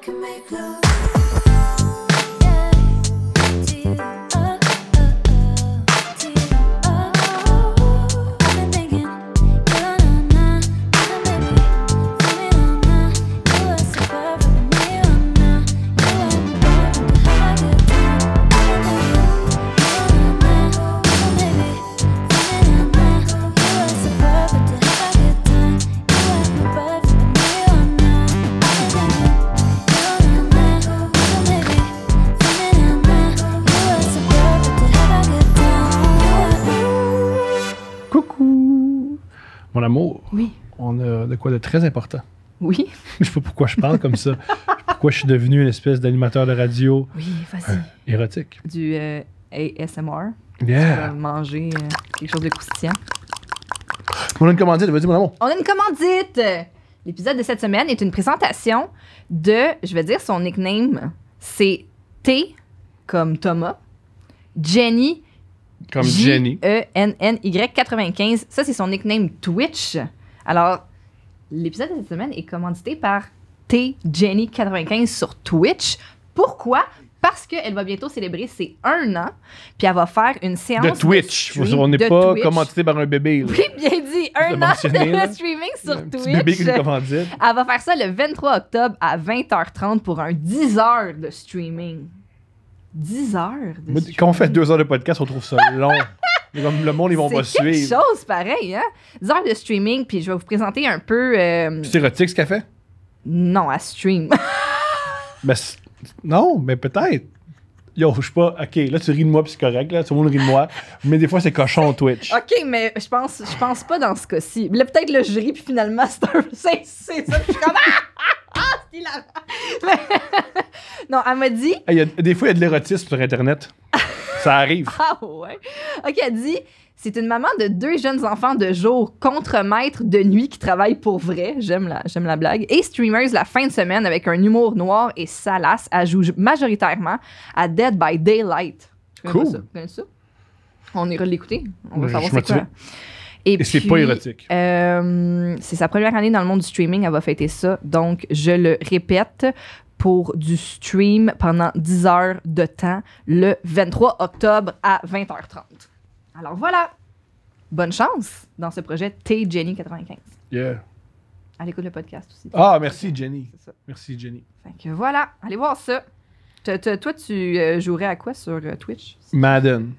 can make love. Mon amour, oui. On a de quoi de très important. Oui. Je sais pas pourquoi je parle comme ça. Pourquoi je suis devenu une espèce d'animateur de radio Oui, vas-y. érotique. Du ASMR. Yeah. Tu vas manger quelque chose de croustillant. On a une commandite, vas-y mon amour. On a une commandite! L'épisode de cette semaine est une présentation de, je vais dire son nickname, c'est T comme Thomas, Jenny, Comme Jenny. Jenny95. Ça, c'est son nickname Twitch. Alors, l'épisode de cette semaine est commandité par T Jenny95 sur Twitch. Pourquoi? Parce qu'elle va bientôt célébrer ses 1 an, puis elle va faire une séance De Twitch. On n'est pas commandité par un bébé. Là. Oui, bien dit. 1 an de streaming sur un Twitch. petit bébé qui nous commandite. Elle va faire ça le 23 octobre à 20h30 pour un 10 heures de streaming. 10 heures de Moi, streaming. quand on fait 2 heures de podcast, on trouve ça long. Comme le monde, ils vont pas C'est quelque suivre. chose pareil, hein? 10 heures de streaming, puis je vais vous présenter un peu... C'est érotique ce qu'elle fait? Non, à stream. Ben, non, mais peut-être. Yo, je sais pas. Ok, là, tu ris de moi, puis c'est correct. Là, tout le monde rit de moi. Mais des fois, c'est cochon Twitch. OK, mais je pense pas dans ce cas-ci. Là, peut-être le jury, puis finalement, c'est ça. Je suis comme... c'est hilarant. Non, elle m'a dit... Hey, des fois, il y a de l'érotisme sur Internet. Ça arrive. Ah ouais. OK, elle dit... C'est une maman de 2 jeunes enfants de jour, contre-maître de nuit qui travaille pour vrai. J'aime la blague. Et streamers la fin de semaine avec un humour noir et salace. Elle joue majoritairement à Dead by Daylight. Je connais Cool. pas ça. Tu connais ça? On ira l'écouter. On va Je savoir suis c'est quoi. motivé. Et c'est pas érotique. C'est sa première année dans le monde du streaming. Elle va fêter ça. Donc, je le répète, pour du stream pendant 10 heures de temps le 23 octobre à 20h30. Alors voilà, bonne chance dans ce projet T Jenny 95. Yeah. Elle écoute le podcast aussi. Ah, merci Jenny. C'est ça. Merci Jenny. Fait que voilà, allez voir ça. Toi, tu jouerais à quoi sur Twitch? Madden.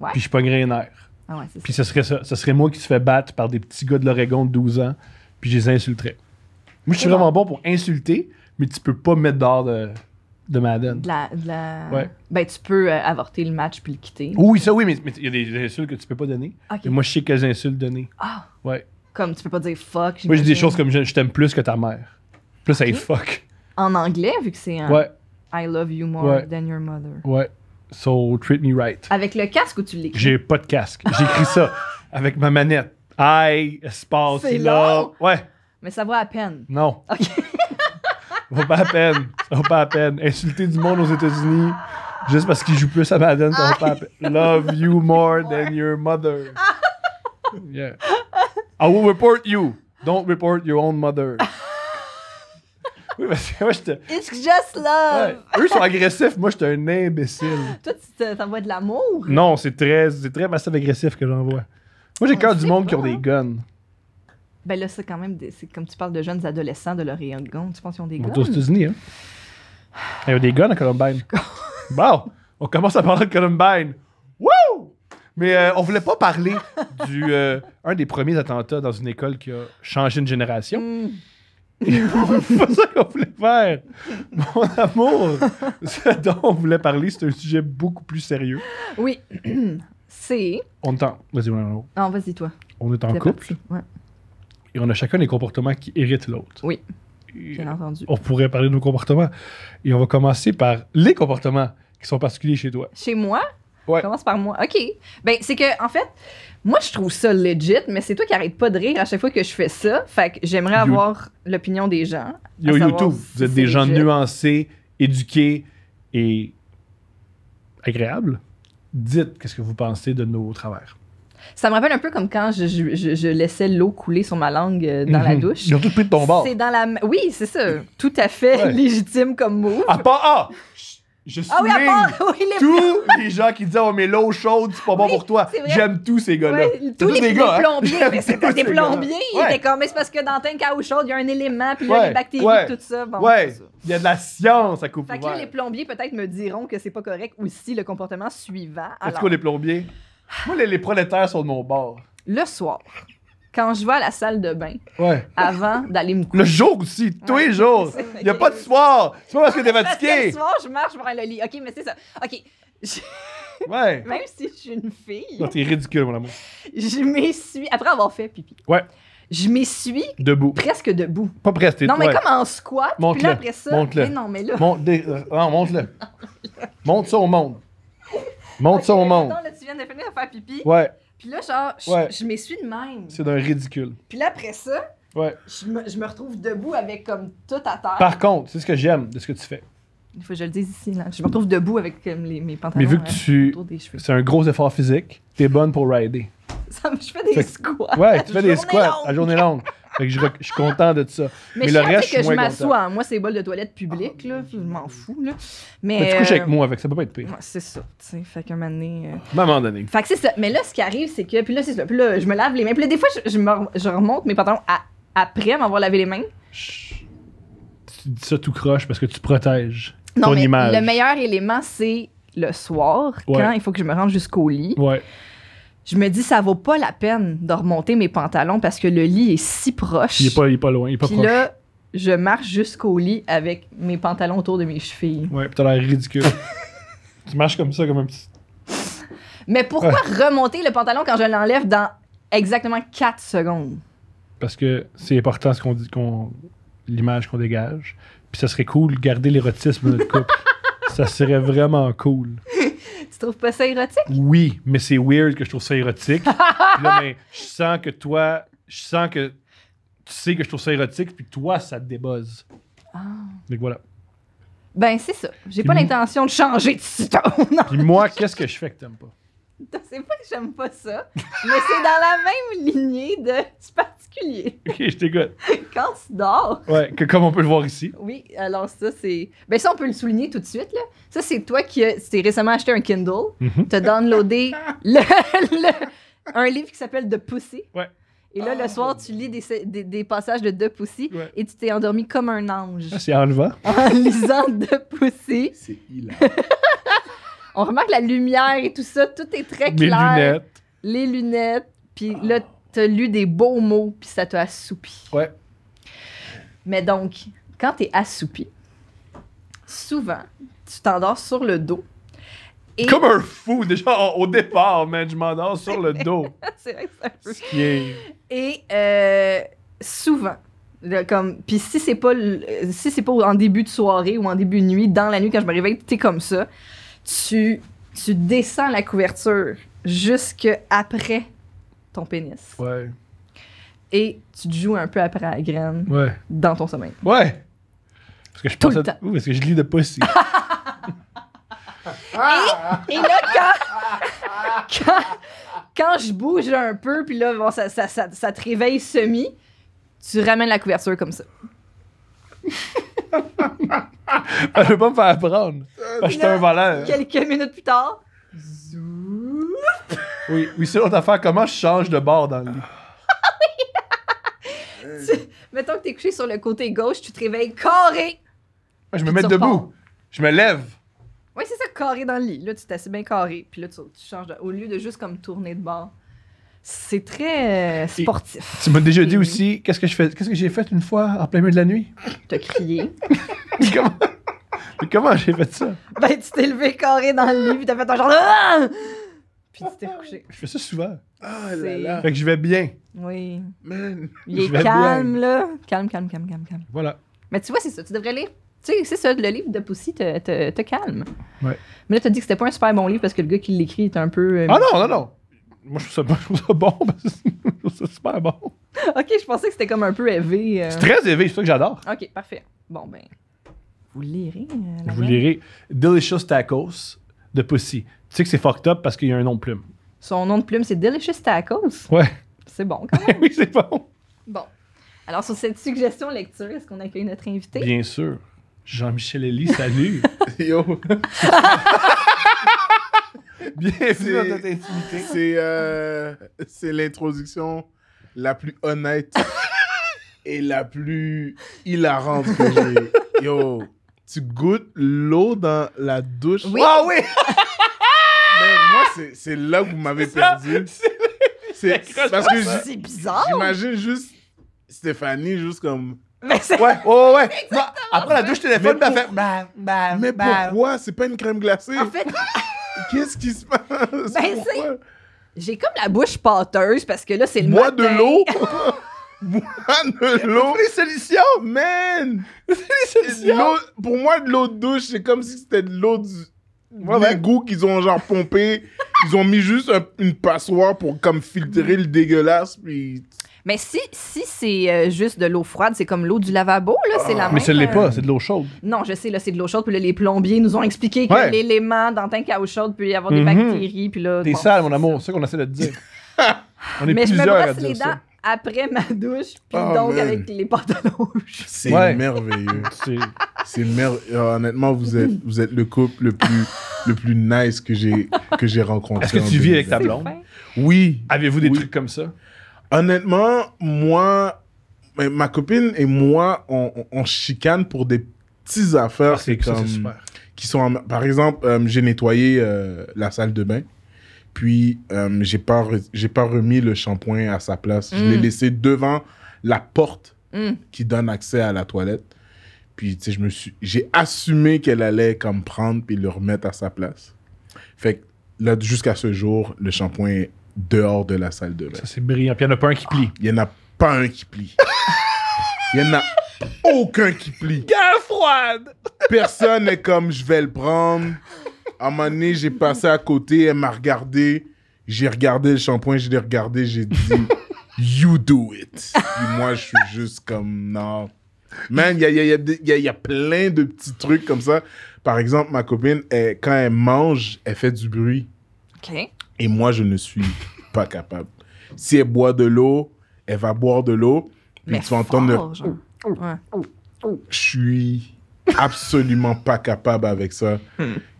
Ouais. Puis je pognerais un air. Ah ouais, c'est Puis ça. ce serait ça. Ce serait moi qui se fait battre par des petits gars de l'Oregon de 12 ans. Puis je les insulterais. Moi, je suis C'est vraiment bon pour insulter, mais tu peux pas me mettre dehors de Madden. De la... Ouais. Ben, tu peux avorter le match puis le quitter. Oui, ça oui, mais il y a des insultes que tu peux pas donner. Ok. Et moi, je sais quelles insultes donner. Ah, Ouais. comme tu peux pas dire fuck. Moi, je dis des j'imagine. choses comme je t'aime plus que ta mère. Plus, ça est fuck. En anglais, vu que c'est un Ouais, I love you more Ouais. than your mother. ouais. So, treat me right. Avec le casque ou tu l'écris? J'ai pas de casque. J'ai écrit ça avec ma manette. I, espace, C'est là. long. Ouais, Mais ça va à peine. non. OK. Ça vaut pas la peine. Ça vaut pas la peine. Insulter du monde aux États-Unis juste parce qu'ils jouent plus à Madden, ça vaut pas la peine. Love you more than your mother. Yeah. I will report you. Don't report your own mother. Oui, parce que moi, j'étais. It's just love. Ouais. Eux sont agressifs, moi, j'étais un imbécile. Toi, tu t'envoies de l'amour? Non, c'est très massif-agressif que j'envoie. Moi, j'ai On cœur le du sait monde pas, qui ont des hein. guns. Ben là, c'est quand même... C'est comme tu parles de jeunes adolescents de leur rayon de gun. Tu penses qu'ils ont des guns? Aux États-Unis, hein. Il y a des guns à Columbine. Bon, on commence à parler de Columbine. Wouh! Mais on voulait pas parler du un des premiers attentats dans une école qui a changé une génération. Mm. C'est pas ça qu'on voulait faire. Mon amour, ce dont on voulait parler, c'est un sujet beaucoup plus sérieux. Oui. C'est... On est en... Vas-y, mon amour. Non, vas-y, toi. On est en C'est couple parti. Ouais. et on a chacun des comportements qui irritent l'autre. Oui, Et, bien entendu. on pourrait parler de nos comportements. Et on va commencer par les comportements qui sont particuliers chez toi. Chez moi? Ouais. Commence par moi. OK. Ben, c'est que, en fait, moi, je trouve ça legit, mais c'est toi qui arrête pas de rire à chaque fois que je fais ça. Fait que j'aimerais avoir l'opinion des gens. Yo, à savoir YouTube, si vous êtes c'est des gens legit. nuancés, éduqués et agréables. Dites qu'est-ce que vous pensez de nos travers. Ça me rappelle un peu comme quand je laissais l'eau couler sur ma langue dans la douche. Ils ont tout pris de ton bord. C'est dans la... Oui, c'est ça. Tout à fait Ouais. légitime comme move. À part... Je Ah oui, souligne à part... Oui, les... tous les gens qui disent « Oh, mais l'eau chaude, c'est pas bon Oui, pour toi. c'est » vrai. J'aime tous ces gars-là. Ouais, C'est tous les des gars, hein. plombiers, mais J'aime c'était tous des ces gars-là. plombiers. Ils Ouais. étaient comme, mais c'est parce que dans un cas chaud, il y a un élément, puis là, Ouais, les bactéries, ouais, tout ça. Bon, Ouais, c'est ça. il y a de la science à coupe Fait que là, les ouverte. plombiers, peut-être, me diront que c'est pas correct aussi, le comportement suivant. Est-ce Alors, qu'on les plombiers? Moi, les prolétaires sont de mon bord. le soir, quand je vais à la salle de bain, Ouais. avant d'aller me coucher. Le jour aussi, tous Ouais. les jours. Il n'y a pas de soir. C'est pas parce que t'es Parce que le fatigué. soir, je marche vers le lit. OK, mais c'est ça. OK. Ouais. Même si je suis une fille, Non, t'es ridicule, mon amour. je m'essuie, après avoir fait pipi, Ouais. je m'essuie Debout. presque debout. Pas presque, t'es... Non, mais ouais. comme en squat, puis Montre-le. là, après ça... Montre-le. Mais non, mais là... Non, montre-le. Montre ça au monde. Montre ça au monde. Mettons, là, tu viens de finir de faire pipi, Ouais, puis là, genre, Ouais. je m'essuie de même. c'est d'un ridicule. Puis là, après ça, Ouais. je me retrouve debout avec comme tout à terre. Par contre, c'est ce que j'aime de ce que tu fais. Il faut que je le dise ici, là. Je me retrouve debout avec mes pantalons Mais vu que tu... autour des cheveux. C'est un gros effort physique, t'es bonne pour rider. Je fais des Fait que- squats. Ouais, tu fais des Journée squats longue. à journée longue. Fait que je suis content de ça. Mais Mais je le tiens à reste, dire je suis que je moins m'assois. Moi, c'est bol de toilette public, là. Je m'en fous, là. Mais... Mais tu couches avec moi avec, ça peut pas être pire. Ouais, c'est ça, tu sais. Fait qu'un moment donné... À un moment donné. Fait que c'est ça. Mais là, ce qui arrive, c'est que... Puis là, c'est ça. Puis là, je me lave les mains. Puis là, des fois, je remonte mes pantalons après m'avoir lavé les mains. Chut. Tu dis ça tout croche parce que tu protèges Non, ton mais image. le meilleur élément, c'est le soir, Ouais. quand il faut que je me rende jusqu'au lit. Ouais. Je me dis, ça vaut pas la peine de remonter mes pantalons parce que le lit est si proche. Il est pas loin, il est pas Puis proche. là, je marche jusqu'au lit avec mes pantalons autour de mes chevilles. Ouais, pis t'as l'air ridicule. Tu marches comme ça, comme un petit... Mais pourquoi remonter le pantalon quand je l'enlève dans exactement 4 secondes? Parce que c'est important ce qu'on dit, l'image qu'on dégage. Puis ça serait cool de garder l'érotisme de notre couple. Ça serait vraiment cool. Tu trouves pas ça érotique? Oui, mais c'est weird que je trouve ça érotique. Puis là, mais je sens que tu sais que je trouve ça érotique, puis toi, ça te débuzz. Ah. Donc voilà. Ben, c'est ça. J'ai pas Puis l'intention de changer de sitôt. Non, Puis moi, qu'est-ce que je fais que t'aimes pas? c'est pas que j'aime pas ça, mais c'est dans la même lignée de... C'est particulier. Ok, je t'écoute. Quand tu dors... Ouais, comme on peut le voir ici. Oui, alors ça, c'est... Ben ça, on peut le souligner tout de suite, là. Ça, c'est toi qui t'es récemment acheté un Kindle. Mhm. T'as downloadé un livre qui s'appelle The Pussy. Ouais. Et là, le soir, tu lis des passages de The Pussy Ouais. et tu t'es endormi comme un ange Ah, c'est enlevant. en lisant The Pussy. C'est hilarant. On remarque la lumière et tout ça, tout est très Mes clair. lunettes. Les lunettes, puis là, t'as lu des beaux mots, puis ça t'a assoupi. Ouais. Mais donc, quand t'es assoupi, souvent, tu t'endors sur le dos. Et Comme un fou, déjà au départ, man, je m'endors sur le dos. c'est vrai que c'est un peu... Ce qui est... Et souvent, là, comme... Puis si c'est pas en début de soirée ou en début de nuit, dans la nuit, quand je me réveille, t'es comme ça, tu descends la couverture jusque après ton pénis. Ouais. Et tu te joues un peu après la graine Ouais. dans ton sommeil. Ouais. Parce que je Tout pense le à... temps. Oui, parce que je lis de Pussy. Et là, quand je bouge un peu, puis là, bon, ça te réveille semi, tu ramènes la couverture comme ça. Je veux pas me faire prendre. Parce que j'étais un voleur. Quelques minutes plus tard, Oui, c'est l'autre affaire. Comment je change de bord dans le lit? mettons que t'es couché sur le côté gauche, tu te réveilles carré. Je me Puis mets tu debout. repars. Je me lève. Oui, c'est ça, carré dans le lit. Là, tu t'assieds bien carré, puis là, tu changes au lieu de juste comme tourner de bord. C'est très sportif. Tu m'as déjà dit Oui. aussi, qu'est-ce que j'ai fait une fois en plein milieu de la nuit? T'as crié. Comment j'ai fait ça? Ben, tu t'es levé carré dans le lit, puis t'as fait un genre de... Ah! Puis tu t'es recouché. Je fais ça souvent. Ah C'est- là là. Fait que je vais bien. Oui. Man. Il est Je vais calme, bien. là. Calme. Voilà. Mais tu vois, c'est ça. Tu devrais lire. Tu sais, c'est ça, le livre de Pussy te calme. Ouais. Mais là, t'as dit que c'était pas un super bon livre parce que le gars qui l'écrit est un peu... Ah non. Moi, je trouve ça bon. Parce que je trouve ça super bon. OK, je pensais que c'était comme un peu élevé. C'est très élevé, c'est ça que j'adore. OK, parfait. Bon, ben... Vous le lirez, la Je vous gang. lirai Delicious Tacos de Pussy. Tu sais que c'est fucked up parce qu'il y a un nom de plume. Son nom de plume, c'est Delicious Tacos. Ouais. C'est bon, quand même. Oui, c'est bon. Bon. Alors, sur cette suggestion lecture, est-ce qu'on accueille notre invité? Bien sûr. Jean-Michel Elie, salut. Yo, Bienvenue dans notre intimité. c'est l'introduction la plus honnête et la plus hilarante que j'ai. Yo, tu goûtes l'eau dans la douche. Oui. Ah oui! Mais moi, c'est là que vous m'avez perdu. C'est parce que C'est bizarre. j'imagine juste Stéphanie, juste comme. Mais c'est... Ouais, ouais. Non, après la douche téléphone, Mais elle fait... Mais pourquoi? C'est pas une crème glacée. En fait, Qu'est-ce qui se passe? Pourquoi? j'ai comme la bouche pâteuse parce que là, c'est le Bois matin. de l'eau. Bois de l'eau. Les solutions! Man! Les solutions! L'eau- pour moi, de l'eau de douche, c'est comme si c'était de l'eau du l'égout qu'ils ont genre pompé. Ils ont mis juste une passoire pour comme filtrer le dégueulasse. Puis... Mais si c'est juste de l'eau froide, c'est comme l'eau du lavabo, là, c'est la même... Mais ça l'est pas, c'est de l'eau chaude. Non, je sais, là, c'est de l'eau chaude. Puis là, les plombiers nous ont expliqué que Ouais. l'élément dans le tank à eau chaude peut y avoir des Mhm. bactéries. Puis là, T'es bon, sale, mon c'est amour, ça. c'est ça qu'on essaie de te dire. On est Mais je me plusieurs à brosse les dire dents ça. après ma douche, puis Oh, donc man. avec les pantalons. C'est Ouais. merveilleux. C'est- C'est merveilleux. Honnêtement, vous êtes le couple le plus nice que j'ai rencontré. Est-ce que en tu vis avec 2020. ta blonde? Oui. Avez-vous des Oui. trucs comme ça? Honnêtement, moi, ma copine et moi, on chicane pour des petites affaires. Ah, c'est comme, super. qui sont par exemple, j'ai nettoyé la salle de bain. Puis, j'ai pas remis le shampoing à sa place. Je l'ai laissé devant la porte qui donne accès à la toilette. Puis, tu sais, j'ai assumé qu'elle allait comme prendre puis le remettre à sa place. Fait que là, jusqu'à ce jour, le shampoing est dehors de la salle de bain. Ça, c'est brillant. Puis il n'y en a pas un qui plie. Il n'y en a pas un qui plie. Il n'y en a aucun qui plie. Guerre froide! Personne n'est comme, je vais le prendre. À un moment donné, j'ai passé à côté, elle m'a regardé. J'ai regardé le shampoing, je l'ai regardé, j'ai dit, you do it. Puis moi, je suis juste comme, non. Man, il y a plein de petits trucs comme ça. Par exemple, ma copine, quand elle mange, elle fait du bruit. OK. Et moi, je ne suis pas capable. Si elle boit de l'eau, elle va boire de l'eau. Puis Mais tu vas entendre... fort, genre. Ouais. Je suis absolument pas capable avec ça.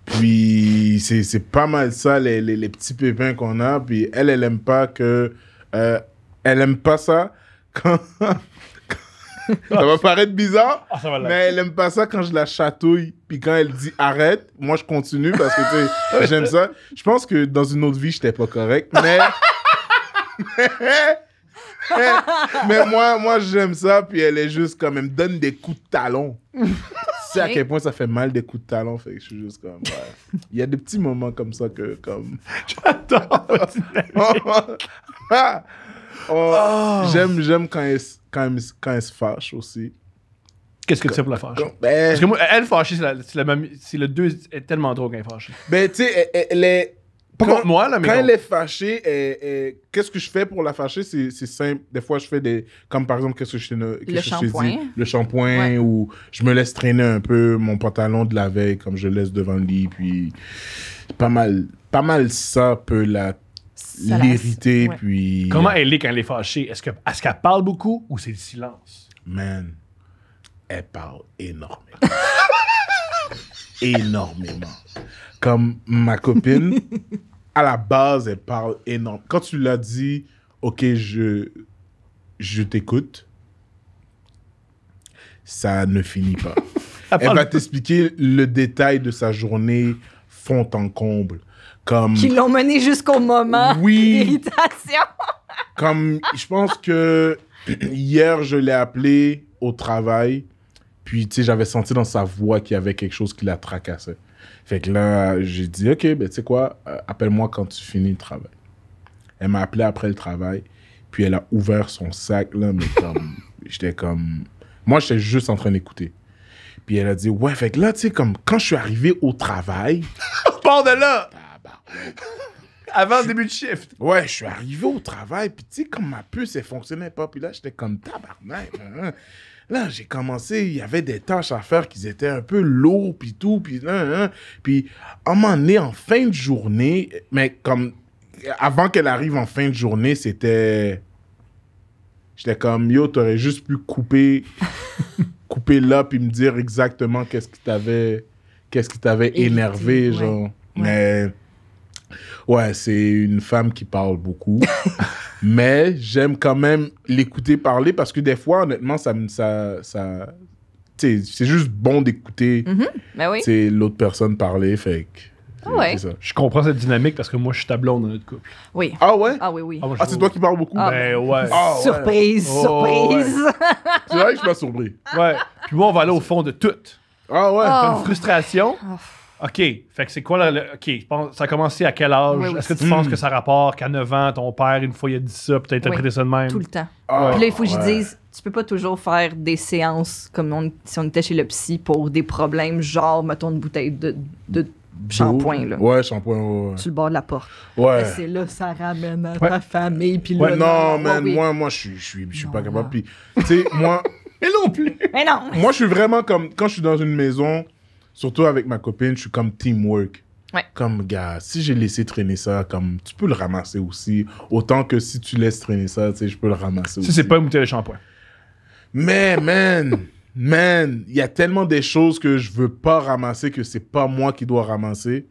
Puis c'est pas mal ça, les petits pépins qu'on a. Puis elle aime pas que... elle aime pas ça quand... Ça va paraître bizarre, Ah, ça va là. mais elle aime pas ça quand je la chatouille. Puis quand elle dit arrête, moi je continue parce que tu sais, j'aime ça. Je pense que dans une autre vie, j'étais pas correct, mais mais moi j'aime ça. Puis elle est juste comme, elle me donne des coups de talon. Tu sais à quel point ça fait mal des coups de talon, fait que je suis juste comme ouais. Il y a des petits moments comme ça que comme J'adore. J'aime quand elle se fâche aussi. Qu'est-ce que tu fais pour la fâcher? Ben, Parce que moi, elle fâchée, c'est le 2 est tellement drôle quand elle est fâchée. ben, tu sais, elle est... Pas contre moi, là, mais Quand contre- elle est fâchée, qu'est-ce que je fais pour la fâcher? C'est simple. Des fois, je fais des... Comme par exemple, qu'est-ce que je t'ai shampoing. dit? Le shampoing. Ouais. Ou je me laisse traîner un peu mon pantalon de la veille, comme je laisse devant le lit. Puis pas mal ça peut Ça la- l'irriter. ouais. Puis... Comment elle est quand elle est fâchée? Est-ce qu'elle parle beaucoup ou c'est le silence? Man, elle parle énormément. Énormément. Comme ma copine, à la base, elle parle énormément. Quand tu l'as dit, OK, je t'écoute, ça ne finit pas. Elle parle va t'expliquer le détail de sa journée fond en comble. Comme... Qui l'ont mené jusqu'au moment Oui. d'irritation. Comme, je pense que hier, je l'ai appelé au travail, puis, tu sais, j'avais senti dans sa voix qu'il y avait quelque chose qui la tracassait. Fait que là, j'ai dit, OK, ben, tu sais quoi, appelle-moi quand tu finis le travail. Elle m'a appelé après le travail, puis elle a ouvert son sac, là, mais comme, j'étais comme... Moi, j'étais juste en train d'écouter. Puis elle a dit, ouais, fait que là, tu sais, comme, quand je suis arrivé au travail... On part de là! tabarouette. Avant le début de shift. Ouais, je suis arrivé au travail, puis tu sais, comme ma puce, elle fonctionnait pas, puis là, j'étais comme tabarnak. Hein. Là, j'ai commencé, il y avait des tâches à faire qui étaient un peu lourdes, puis tout, puis là, hein. Puis à un moment donné, en fin de journée, mais comme avant qu'elle arrive en fin de journée, c'était... J'étais comme, yo, t'aurais juste pu couper là puis me dire exactement qu'est-ce qui t'avait Évité, énervé, ouais. genre. Ouais. Mais... Ouais, c'est une femme qui parle beaucoup. Mais j'aime quand même l'écouter parler parce que des fois, honnêtement, tu sais, c'est juste bon d'écouter Ben oui. tu sais, l'autre personne parler. Fait que... Ouais. C'est ça. Je comprends cette dynamique parce que moi, je suis ta blonde dans notre couple. Oui. Ah ouais? Ah oui, oui. moi, je Ah, c'est toi qui parles beaucoup? Ah, Ben ouais. Ah, ouais. Surprise, Oh, surprise. C'est vrai que je suis pas surpris. Ouais. Puis moi, on va aller au fond de tout. Ah ouais? Ah. T'as une frustration. Oh. OK. Fait que c'est quoi OK, je pense, ça a commencé à quel âge? Oui, oui. Est-ce que tu penses que ça rapporte qu'à 9 ans, ton père, une fois, il a dit ça, puis t'as interprété Oui. ça de même? Tout le temps. Ah, Puis là, il faut que je ouais. dise, tu peux pas toujours faire des séances comme si on était chez le psy pour des problèmes, genre, mettons, une bouteille de shampoing, là. Ouais, shampoing, ouais. Sur le bord de la porte. Ouais. Mais c'est là, ça ramène à Ouais. ta famille, puis Ouais, là... Non, ouais, man, oui. moi, je suis Non, pas capable. là. Puis, tu sais, moi, Mais non plus! Mais non! moi, je suis vraiment comme... Quand je suis dans une maison, surtout avec ma copine, je suis comme teamwork. Ouais. Comme, gars, si j'ai laissé traîner ça, comme, tu peux le ramasser aussi. Autant que si tu laisses traîner ça, tu sais, je peux le ramasser aussi. Si c'est pas une bouteille de shampoing. Mais, man, il y a tellement des choses que je veux pas ramasser que c'est pas moi qui dois ramasser.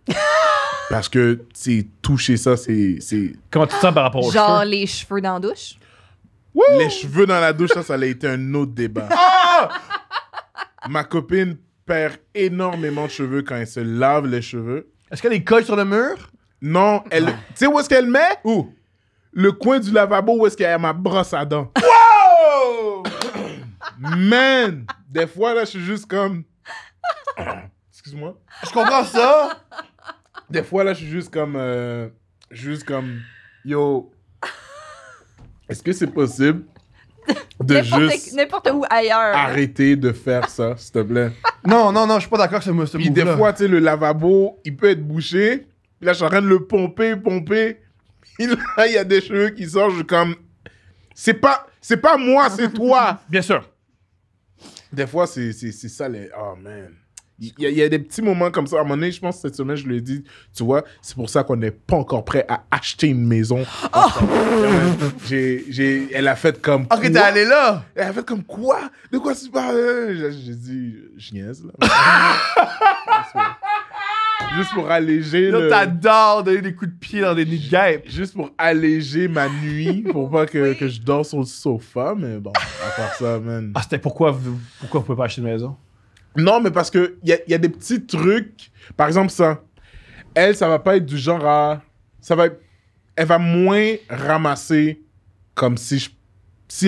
Parce que, c'est toucher ça, c'est... Comment tu te sens par rapport aux Genre cheveux? les cheveux dans la douche. Les cheveux dans la douche, ça a été un autre débat. Ma copine perd énormément de cheveux quand elle se lave les cheveux. Est-ce qu'elle les colle sur le mur? Non, elle... Tu sais où est-ce qu'elle met? Où? Le coin du lavabo où est-ce qu'il y a ma brosse à dents. Oh! Man! Des fois, là, je suis juste comme... Excuse-moi. Je comprends ça! Des fois, là, je suis juste comme... Yo... Est-ce que c'est possible de juste N'importe où ailleurs. arrêter de faire ça, s'il te plaît? Non, je suis pas d'accord avec ce move-là. Puis des fois, tu sais, le lavabo, il peut être bouché. Puis là, je suis en train de le pomper. Puis là, il y a des cheveux qui sortent. Je suis comme... C'est pas moi, c'est toi. Bien sûr. Des fois, c'est ça les... Oh, man. Il y a des petits moments comme ça. À un moment donné, je pense que cette semaine, je lui ai dit, tu vois, c'est pour ça qu'on n'est pas encore prêt à acheter une maison. Elle a fait comme... Ok, t'es quoi? allé là! Elle a fait comme quoi? De quoi tu parles? J'ai dit, je niaise, là. Juste pour alléger Là, le... t'adores donner des coups de pied dans des nids de guêpes. Juste pour alléger ma nuit, pour pas que je dors sur le sofa, mais bon, à part ça, man. Ah, c'était pourquoi vous pouvez pas acheter une maison? Non, mais parce que y a des petits trucs, par exemple ça, elle, ça va pas être du genre à... Elle va moins ramasser comme si,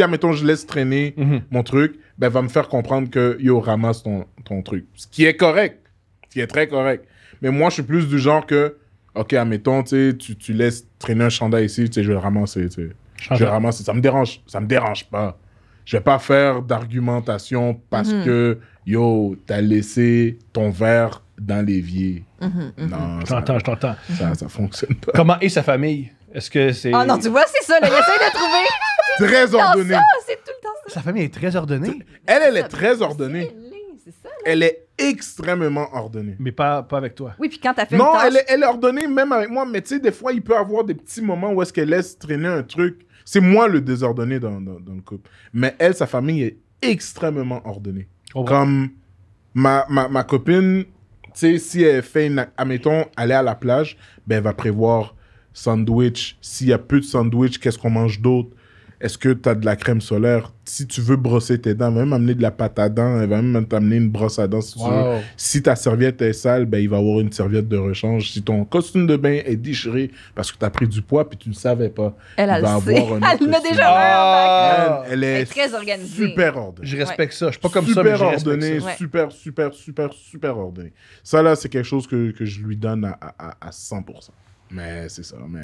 admettons, je laisse traîner mon truc, ben, elle va me faire comprendre que, yo, ramasse ton truc. Ce qui est correct, ce qui est très correct. Mais moi, je suis plus du genre que, ok, admettons, tu laisses traîner un chandail ici, je vais le ramasser, tu sais. Je vais le ramasser. Ça me dérange pas. Je vais pas faire d'argumentation parce que, yo, t'as laissé ton verre dans l'évier. Non, Je t'entends. ça fonctionne pas. Comment est sa famille? Est-ce que c'est... Ah non, tu vois, c'est ça, là, il essaie de trouver. Très Non, ordonné. ça, c'est tout le temps ça. Sa famille est très ordonnée, Elle est très ordonnée. C'est ça, là. Elle est extrêmement ordonnée. mais pas avec toi. Oui, puis quand t'as fait Non, une tâche... elle est ordonnée même avec moi, mais tu sais, des fois, il peut y avoir des petits moments où est-ce qu'elle laisse traîner un truc. C'est moi le désordonné dans le couple. Mais elle, sa famille est extrêmement ordonnée. Je comprends. Comme ma copine, tu sais, si elle fait admettons, aller à la plage, ben, elle va prévoir sandwich. S'il y a peu de sandwich, qu'est-ce qu'on mange d'autre? Est-ce que tu as de la crème solaire? Si tu veux brosser tes dents, elle va même amener de la pâte à dents. Elle va même t'amener une brosse à dents si tu veux. Si ta serviette est sale, ben, il va y avoir une serviette de rechange. Si ton costume de bain est déchiré parce que tu as pris du poids puis tu ne savais pas, Elle il va le sait. avoir un autre Elle l'a costume. déjà vu. Man, elle Elle est est très organisée. super ordonnée. Je respecte ça. Je suis pas comme ça, mais Super je respecte ordonné, ça. Ouais. super ordonné. Ça, là, c'est quelque chose que je lui donne à 100%. Mais c'est ça. Mais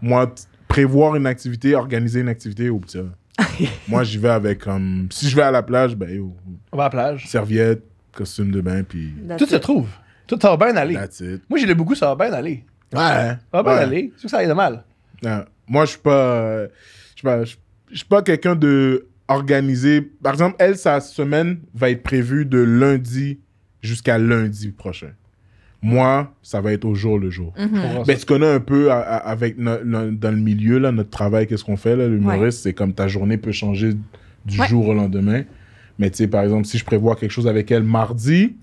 moi, prévoir une activité, organiser une activité, au petit. Moi, j'y vais avec si je vais à la plage, ben, yo, On va à la plage. serviette, costume de bain, puis Tout se trouve. Tout ça va bien aller. that's it. Moi, j'ai le beaucoup, ça va bien aller. Ouais. Ça va bien ouais. aller. C'est que ça aille de mal. Ouais. Moi, je suis pas quelqu'un de organisé. Par exemple, elle, sa semaine va être prévue de lundi jusqu'à lundi prochain. Moi, ça va être au jour le jour. Je comprends Ben, ça. tu connais un peu avec dans le milieu, là, notre travail, qu'est-ce qu'on fait, là, l'humoriste, c'est comme ta journée peut changer du jour au lendemain. Mais tu sais, par exemple, si je prévois quelque chose avec elle mardi,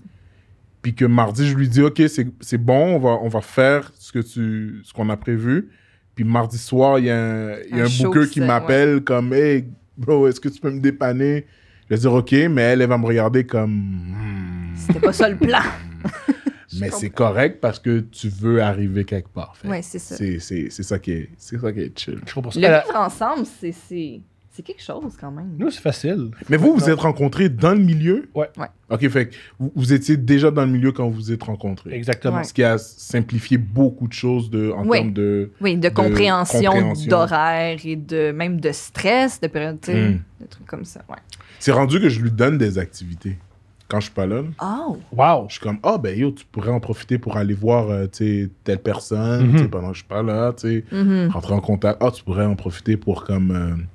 puis que mardi, je lui dis, OK, c'est bon, on va faire ce qu'on a prévu. Puis mardi soir, il y a un show booker qui qui se- m'appelle comme, hey, bro, est-ce que tu peux me dépanner? Je vais dire, OK, mais elle va me regarder comme, C'était pas ça le plan. mais c'est correct parce que tu veux arriver quelque part. Fait. Ouais, c'est ça. C'est ça qui est chill. Je comprends ça. Le vivre ensemble, c'est quelque chose quand même. Nous, c'est facile. Mais vous êtes rencontrés dans le milieu? Ouais. Ouais. OK, fait que vous étiez déjà dans le milieu quand vous vous êtes rencontrés. Exactement. Ouais. Ce qui a simplifié beaucoup de choses en Oui. termes de... Oui, de compréhension, compréhension. d'horaire et même de stress, de période, tu sais, des trucs comme ça. Ouais. C'est rendu que je lui donne des activités. Quand je suis pas là, Oh! Wow. je suis comme, ah ben yo, tu pourrais en profiter pour aller voir tu sais, telle personne tu sais, pendant que je suis pas là, tu sais, rentrer en contact. Ah, tu pourrais en profiter pour comme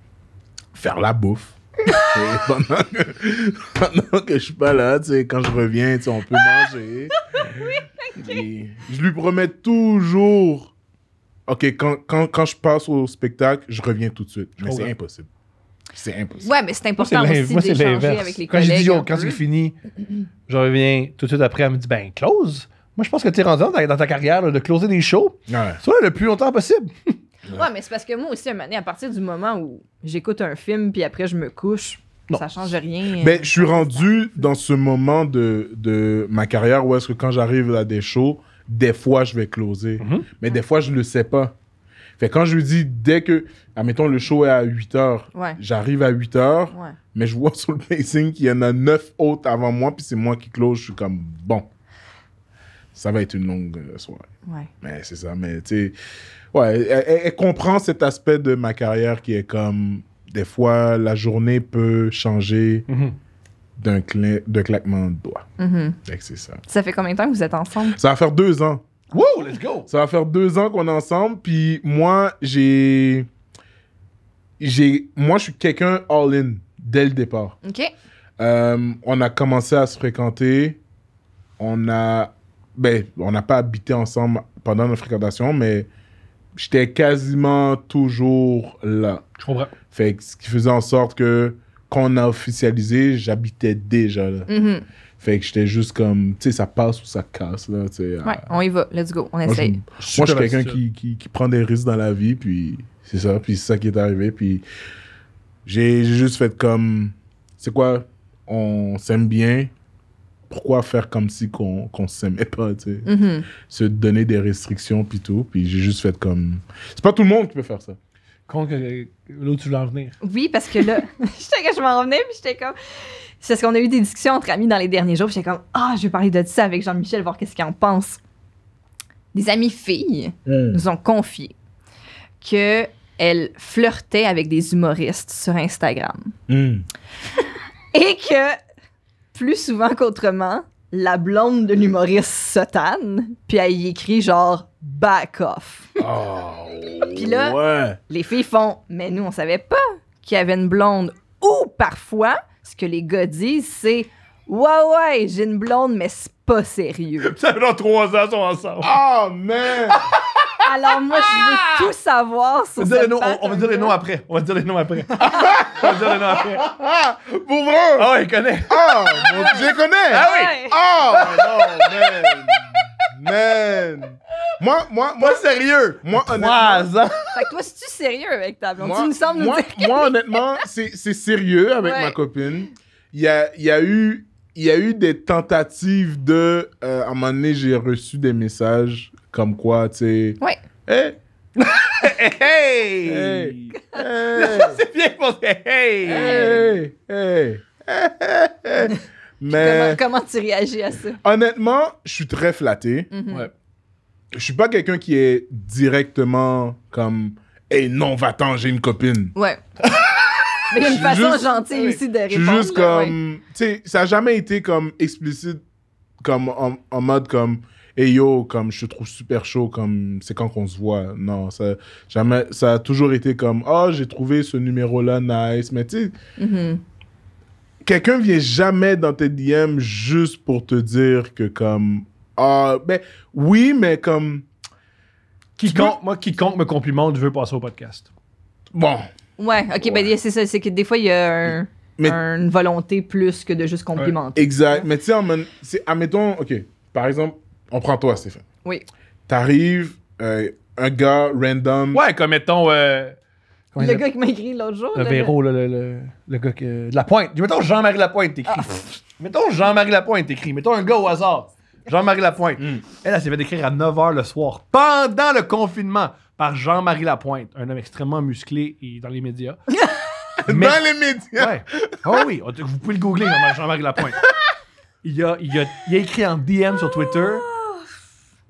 faire la bouffe. Et pendant que je suis pas là, tu sais, quand je reviens, tu sais, on peut manger. Et je lui promets toujours, OK, quand je passe au spectacle, je reviens tout de suite. Mais c'est comprends. impossible. C'est impossible. Ouais, mais c'est important aussi Moi, c'est d'échanger l'inverse. avec les Quand je collègues. dis, yo, un quand peu. c'est fini, je reviens tout de suite après, elle me dit, ben, close. Moi, je pense que tu es rendu dans ta carrière là, de closer des shows. Ouais. Soit le plus longtemps possible. Ouais, mais c'est parce que moi aussi, un moment donné, à partir du moment où j'écoute un film puis après je me couche, Non. ça change rien. Ben, je suis rendu dans ce moment de ma carrière où est-ce que quand j'arrive à des shows, des fois, je vais closer. Mais des fois, je le sais pas. Fait que quand je lui dis, dès que, admettons, le show est à 8h, Ouais. j'arrive à 8h, Ouais. mais je vois sur le pacing qu'il y en a 9 autres avant moi, puis c'est moi qui close. Je suis comme, bon, ça va être une longue soirée. Ouais. Mais c'est ça, mais tu sais, ouais, elle comprend cet aspect de ma carrière qui est comme, des fois, la journée peut changer de claquement de doigts. Fait que c'est ça. Ça fait combien de temps que vous êtes ensemble? Ça va faire 2 ans. Wow, let's go. Ça va faire 2 ans qu'on est ensemble, puis moi, moi, je suis quelqu'un all-in dès le départ. OK. On a commencé à se fréquenter. On n'a pas habité ensemble pendant notre fréquentation, mais j'étais quasiment toujours là. Je comprends. Fait que ce qui faisait en sorte que quand on a officialisé, j'habitais déjà là. Fait que j'étais juste comme, tu sais, ça passe ou ça casse, là, tu sais. Ouais, on y va. Let's go. On Moi, je essaye. moi, je suis Super quelqu'un attitude. qui prend des risques dans la vie, puis c'est ça, puis c'est ça qui est arrivé, puis j'ai juste fait comme, c'est quoi, on s'aime bien, pourquoi faire comme si qu'on s'aimait pas, tu sais, se donner des restrictions, puis tout, puis j'ai juste fait comme, c'est pas tout le monde qui peut faire ça. Compte que l'autre, tu voulais en venir. Oui, parce que là, je m'en revenais, puis j'étais comme. C'est parce qu'on a eu des discussions entre amis dans les derniers jours, puis j'étais comme, je vais parler de ça avec Jean-Michel, voir qu'est-ce qu'il en pense. Des amies filles nous ont confié qu'elles flirtaient avec des humoristes sur Instagram. Et que, plus souvent qu'autrement, la blonde de l'humoriste sotane, puis elle y écrit genre « back off Oh, ». Puis là, ouais. les filles font « mais nous, on savait pas qu'il y avait une blonde ». Ou parfois, ce que les gars disent, c'est « ouais, j'ai une blonde, mais c'est pas sérieux Ça fait dans 3 ans, ils sont ensemble. Oh, man! ». Alors moi, je veux tout savoir sur On va dire les cette noms- on va dire les noms après. On va dire les noms après. Pour vrai? Ah ouais, il connaît. Oh, je les connais! Ah oui. Ouais. Oh, non, man! Moi, Pas sérieux. moi, 3 honnêtement, ans. Fait que toi, si tu sérieux avec ta blonde, tu nous sembles nous dire que... moi, honnêtement, c'est sérieux avec Ouais. ma copine. Il y a eu des tentatives de... à un moment donné, j'ai reçu des messages comme quoi, tu sais... Ouais. Hey! Hey! Hey! C'est bien pour hey! Hey! Hey! Mais Comment tu réagis à ça? honnêtement, je suis très flatté. Ouais. Je suis pas quelqu'un qui est directement comme « Hey, non, va-t'en, j'ai une copine ». Ouais. Mais il y a une Je suis façon juste- gentille aussi de Je répondre. suis juste là, ouais. comme... Tu sais, ça a jamais été comme explicite, comme en mode comme... Hey yo, comme je te trouve super chaud, comme c'est quand qu'on se voit. Non, ça a toujours été comme j'ai trouvé ce numéro-là nice. Mais tu sais, quelqu'un vient jamais dans tes DM juste pour te dire que comme Ben, oui, mais comme... Quiconque me complimente, je veux passer au podcast. Bon. Ouais, ok, ben c'est ça, c'est que des fois, il y a une volonté plus que de juste complimenter. Exact. Mais tu sais, admettons, ok, par exemple, on prend toi, Stéphane. Oui. T'arrives, un gars random. Ouais, comme mettons... Le gars qui m'a écrit l'autre jour. Le Véro, le gars de la Pointe. Mettons Jean-Marie Lapointe, t'écris. Mettons Jean-Marie Lapointe, t'écris. Mettons un gars au hasard. Jean-Marie Lapointe. Elle s'est fait écrire à 9h le soir, pendant le confinement, par Jean-Marie Lapointe, un homme extrêmement musclé et dans les médias. Dans les médias. Ouais. Oh oui, vous pouvez le googler, Jean-Marie Lapointe. Il a écrit en DM sur Twitter.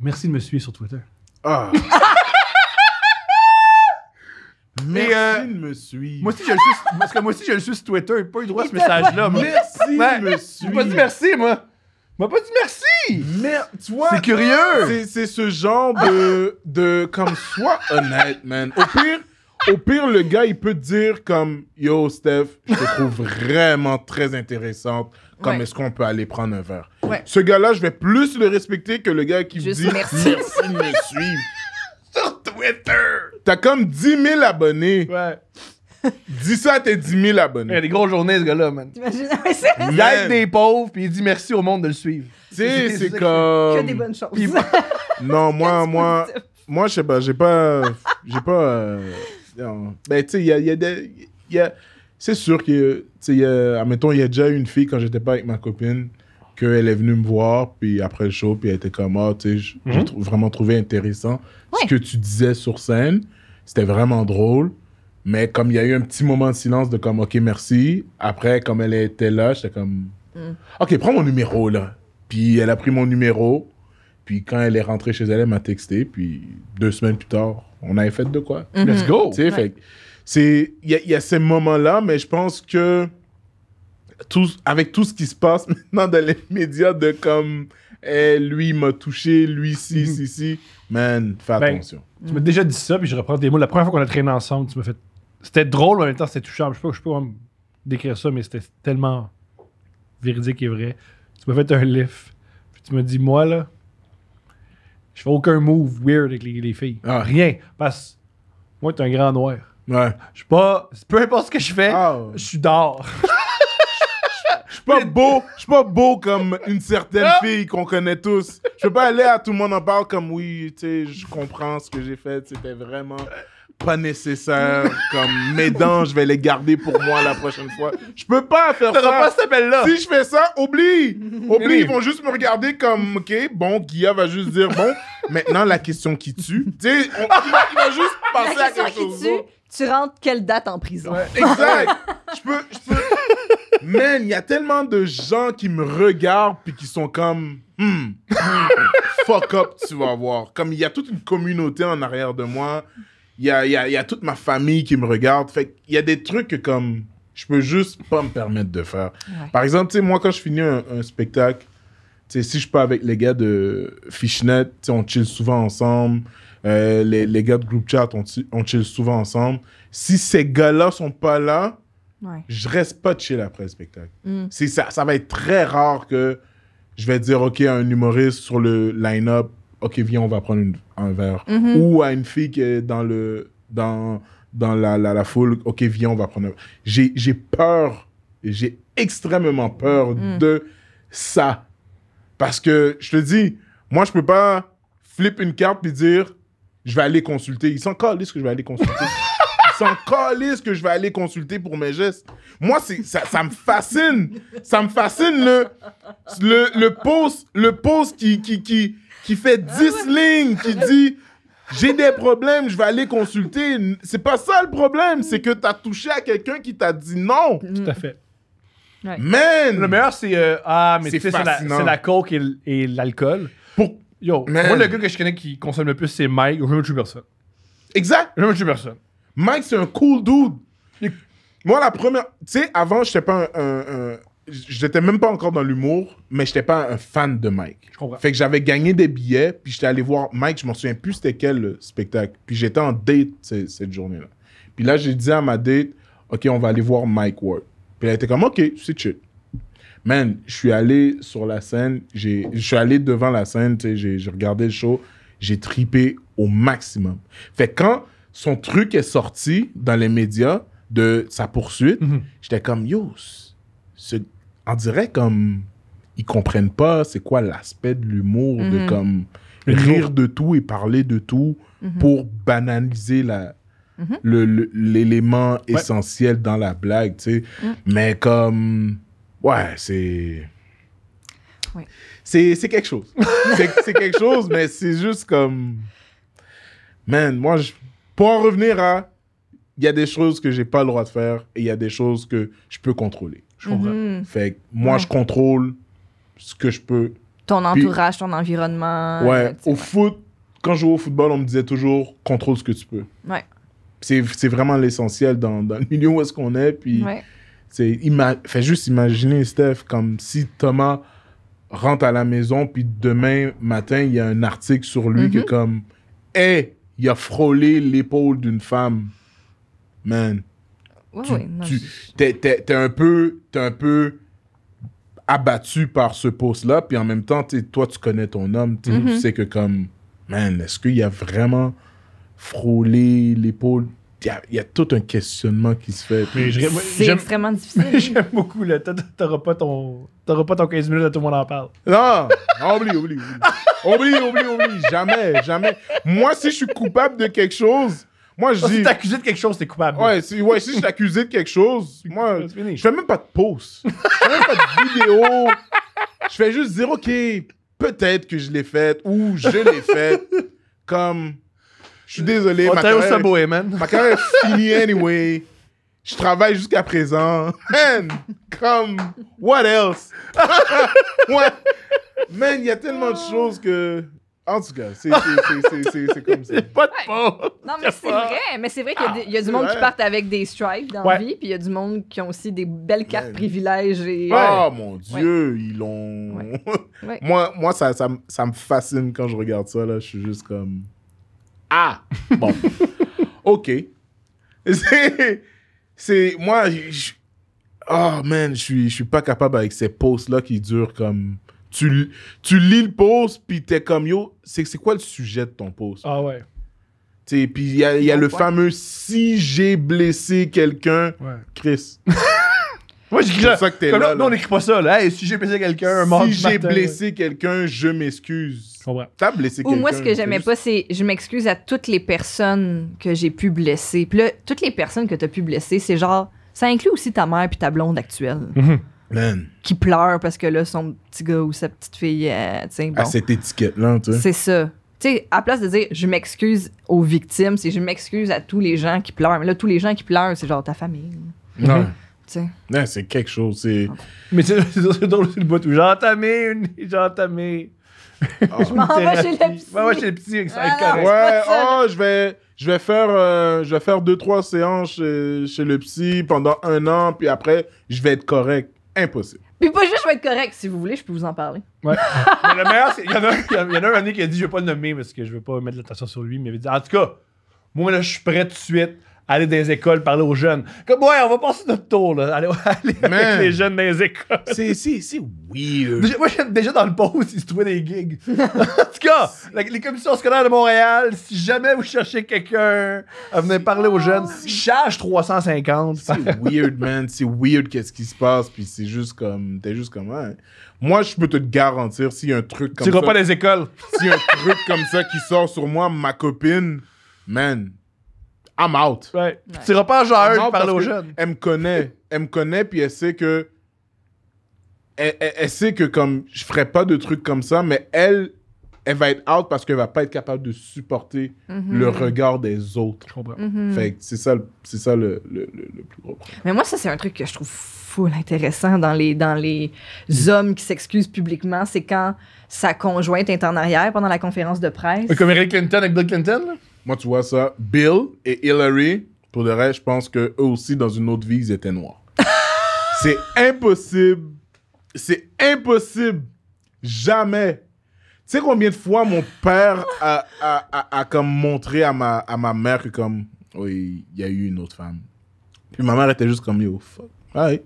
Merci de me suivre sur Twitter. Ah. Merci de me suivre. Moi aussi, je le suis. Parce que moi aussi, je le suis sur Twitter. J'ai pas eu droit à ce message-là. Merci de me suivre. J'ai pas dit merci, moi. Il m'a pas dit merci. Mais tu vois, c'est curieux. C'est ce genre de comme sois honnête, man. Au pire, le gars, il peut te dire comme yo, Steph, je te trouve vraiment très intéressante. Comme est-ce qu'on peut aller prendre un verre? Ouais. Ce gars-là, je vais plus le respecter que le gars qui me dit merci de me suivre. Sur Twitter. T'as comme 10 000 abonnés. Ouais. Dis ça à tes 10 000 abonnés. Il a des grosses journées, ce gars-là, man. T'imagines? Il aide des pauvres, puis il dit merci au monde de le suivre. Tu sais, c'est comme... Que des bonnes choses. Non, moi, je sais pas, j'ai pas... non. Ben, tu sais, il y a... C'est sûr que, tu sais, admettons, il y a déjà eu une fille, quand j'étais pas avec ma copine, qu'elle est venue me voir, puis après le show, puis elle était comme, ah, tu sais, j'ai vraiment trouvé intéressant ce que tu disais sur scène. C'était vraiment drôle. Mais comme il y a eu un petit moment de silence de comme, OK, merci. Après, comme elle était là, j'étais comme, OK, prends mon numéro, là. Puis elle a pris mon numéro. Puis quand elle est rentrée chez elle, elle m'a texté. Puis 2 semaines plus tard, on avait fait de quoi. Let's go! Tu sais, fait il y a ces moments-là, mais je pense que avec tout ce qui se passe maintenant dans les médias de comme, lui, il m'a touché, lui, si, man, fais attention. Tu m'as déjà dit ça, puis je reprends tes mots. La première fois qu'on a traîné ensemble, tu m'as fait... C'était drôle, mais en même temps, c'était touchant. Je sais pas comment décrire ça, mais c'était tellement véridique et vrai. Tu m'as fait un lift. Puis tu m'as dit, moi, là, je fais aucun move weird avec les filles. Rien. Parce que moi, t'es un grand noir. Ouais. Je suis pas... Peu importe ce que je fais, je suis dehors. Je suis pas beau comme une certaine fille qu'on connaît tous. Je peux pas aller à tout le monde en parle comme oui, tu sais, je comprends ce que j'ai fait, c'était vraiment pas nécessaire. Comme mes dents, je vais les garder pour moi la prochaine fois. Je peux pas faire ça. Pas cet appel-là. Si je fais ça, oublie, ils vont juste me regarder comme OK, bon, Guilla va juste dire bon, maintenant la question qui tue. Tu sais, il va juste passer à quelque chose. Tu rentres quelle date en prison? Ouais, exact. Je peux. Man, il y a tellement de gens qui me regardent puis qui sont comme fuck up, tu vas voir. Comme il y a toute une communauté en arrière de moi. Il y a toute ma famille qui me regarde. Fait qu'il y a des trucs que comme je peux juste pas me permettre de faire. Ouais. Par exemple, tu sais, moi, quand je finis un spectacle, tu sais, si je pars avec les gars de Fishnet, tu sais, on chill souvent ensemble. Les gars de Group Chat, on chill souvent ensemble. Si ces gars-là sont pas là, je reste pas chill après le spectacle. Ça va être très rare que je vais dire, OK, à un humoriste sur le line-up, OK, viens, on va prendre un verre. Ou à une fille qui est dans la foule, OK, viens, on va prendre un verre. J'ai peur, j'ai extrêmement peur de ça. Parce que, je te dis, moi, je peux pas flipper une carte et dire, je vais aller consulter. Ils sont calés que je vais aller consulter. Ils sont calés que je vais aller consulter pour mes gestes. Moi, ça me fascine. Ça me fascine le post qui fait 10 lignes, qui dit j'ai des problèmes, je vais aller consulter. C'est pas ça le problème, c'est que t'as touché à quelqu'un qui t'a dit non. Tout à fait. Ouais. Man! Le meilleur, c'est mais tu sais, c'est la coke et l'alcool. Yo, moi, le gars que je connais qui consomme le plus, c'est Mike. Je ne tue personne. Exact. Je ne tue personne. Mike, c'est un cool dude. Moi, la première... Tu sais, avant, j'étais pas j'étais même pas encore dans l'humour, mais j'étais pas un fan de Mike. Je comprends. Fait que j'avais gagné des billets, puis j'étais allé voir Mike, je m'en souviens plus c'était quel le spectacle. Puis j'étais en date cette journée-là. Puis là, j'ai dit à ma date, OK, on va aller voir Mike Ward. Puis elle était comme, OK, c'est chill. Man, je suis allé sur la scène, je suis allé devant la scène, tu sais, j'ai regardé le show, j'ai trippé au maximum. Fait que quand son truc est sorti dans les médias de sa poursuite, j'étais comme, yo, on dirait comme, ils comprennent pas c'est quoi l'aspect de l'humour, de comme rire de tout et parler de tout pour banaliser l'élément essentiel dans la blague, tu sais. Mais comme, ouais, c'est... Ouais. C'est quelque chose. c'est quelque chose, mais c'est juste comme... Man, moi, pour en revenir à... Il y a des choses que j'ai pas le droit de faire et il y a des choses que je peux contrôler. Je comprends. Fait que moi, je contrôle ce que je peux. Ton entourage, ton environnement. Ouais, au foot, quand je jouais au football, on me disait toujours « contrôle ce que tu peux ». Ouais. C'est vraiment l'essentiel dans le milieu où est-ce qu'on est. Puis, fait juste imaginer, Steph, comme si Thomas rentre à la maison, puis demain matin, il y a un article sur lui qui est comme « Hey, il a frôlé l'épaule d'une femme. » Man, t'es un peu abattu par ce post-là, puis en même temps, toi, tu connais ton homme, tu sais que comme, man, est-ce qu'il y a vraiment frôlé l'épaule? Il y a tout un questionnement qui se fait. C'est extrêmement difficile. J'aime beaucoup, là. T'auras pas ton 15 minutes, là, tout le monde en parle. Non, oublie. Oublie. Jamais. Moi, si je suis coupable de quelque chose, moi, je dis... Si t'es accusé de quelque chose, t'es coupable. Si je suis accusé de quelque chose, moi, je fais même pas de post. Je fais même pas de vidéo. Je fais juste dire, OK, peut-être que je l'ai faite ou je l'ai faite. Comme, je suis désolé. On t'a au Subway, man. Ma carrière est finie anyway. Je travaille jusqu'à présent. Man, comme, what else? Ouais. Man, il y a tellement de choses que... En tout cas, c'est comme ça. C'est pas de pas. Non, mais c'est vrai qu'il y a du monde qui partent avec des stripes dans la vie, puis il y a du monde qui ont aussi des belles cartes privilèges. Oh mon Dieu, ils l'ont... Moi, ça me fascine quand je regarde ça, là. Je suis juste comme... Ah! Bon. OK. Moi, oh man, je suis pas capable avec ces posts-là qui durent comme... Tu lis le post, puis t'es comme, yo, c'est quoi le sujet de ton post? Ah ouais. Puis il y a le fameux « si j'ai blessé quelqu'un Chris. Moi, j'écris ça que t'es là. Nous, on n'écrit pas ça, là. Hey, si j'ai blessé quelqu'un, si j'ai blessé quelqu'un, je m'excuse. T'as blessé quelqu'un. Ou moi, ce que j'aimais pas, c'est je m'excuse à toutes les personnes que j'ai pu blesser. Puis là, toutes les personnes que t'as pu blesser, c'est genre, ça inclut aussi ta mère puis ta blonde actuelle. Man. Qui pleure parce que là, son petit gars ou sa petite fille, bon. À cette étiquette-là, tu sais. C'est ça. Tu sais, à place de dire je m'excuse aux victimes, c'est je m'excuse à tous les gens qui pleurent. Mais là, tous les gens qui pleurent, c'est genre ta famille. Non. Tu sais. Ouais, c'est quelque chose. C'est... Mais c'est drôle, c'est le bout où j'ai entamé. Je m'en vais chez le psy. Ouais, chez le psy, ça va être correct. Ouais, je vais faire 2-3 séances chez le psy pendant 1 an, puis après, je vais être correct. Impossible. Puis pas juste je vais être correct. Si vous voulez, je peux vous en parler. Ouais. Mais le meilleur, c'est... Il y en a un année qui a dit, je vais pas le nommer parce que je veux pas mettre l'attention sur lui, mais il avait dit, en tout cas, moi, là, je suis prêt tout de suite à aller dans les écoles, parler aux jeunes. Comme, ouais, on va passer notre tour, là. Aller avec les jeunes dans les écoles. C'est weird. Moi, déjà dans le post, il se trouvait des gigs. En tout cas, les commissions scolaires de Montréal, si jamais vous cherchez quelqu'un à venir parler aux jeunes, je charge 350. C'est weird, man. C'est weird qu'est-ce qui se passe, puis c'est juste comme... T'es juste comme... Ouais. Moi, je peux te garantir, s'il y a un truc comme ça... Tu iras pas dans les écoles. S'il y a un truc comme ça qui sort sur moi, ma copine, man... I'm out. Ouais. Tu iras pas en genre parler aux jeunes. Elle me connaît, puis elle sait que... Elle sait que comme je ferais pas de trucs comme ça, mais elle va être out parce qu'elle va pas être capable de supporter le regard des autres. Je comprends. Fait que c'est ça le plus gros problème. Mais moi, ça, c'est un truc que je trouve full intéressant dans les hommes qui s'excusent publiquement. C'est quand sa conjointe est en arrière pendant la conférence de presse. Comme Hillary Clinton avec Bill Clinton, là? Moi, tu vois ça, Bill et Hillary, pour le reste, je pense qu'eux aussi, dans une autre vie, ils étaient noirs. C'est impossible. C'est impossible. Jamais. Tu sais combien de fois mon père a comme montré à ma mère que comme, oui, il y a eu une autre femme. Puis ma mère était juste comme, yo, fuck. Ouais.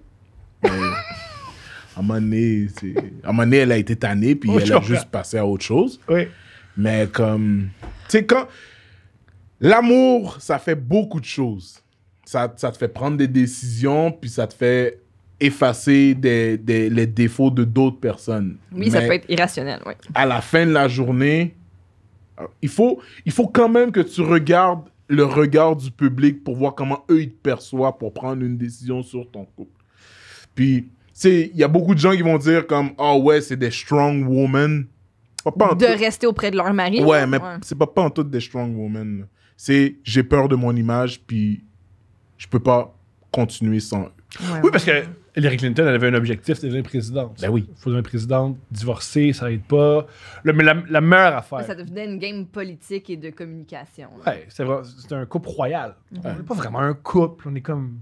À un moment donné, elle a été tannée, puis Oh, elle je a comprends. juste passé à autre chose. Oui. Mais comme... Tu sais, quand... L'amour, ça fait beaucoup de choses. Ça te fait prendre des décisions, puis ça te fait effacer les défauts de d'autres personnes. Oui, ça Mais peut être irrationnel, oui. à la fin de la journée, il faut quand même que tu regardes le regard du public pour voir comment eux, ils te perçoivent pour prendre une décision sur ton couple. Puis, tu sais, il y a beaucoup de gens qui vont dire comme « Ah ouais, c'est des strong women ». Pas en De tout. rester auprès de leur mari. Ouais, là. mais c'est pas en tout des strong women. Là. C'est « J'ai peur de mon image, puis je peux pas continuer sans eux ». Ouais, Oui, parce que Hillary Clinton, elle avait un objectif, c'était devenir présidente. Ben oui. Il faut devenir présidente, divorcer, ça aide pas. Mais la meilleure affaire. Mais ça devenait une game politique et de communication. là. Ouais, c'est un couple royal. On n'est pas vraiment un couple, on est comme...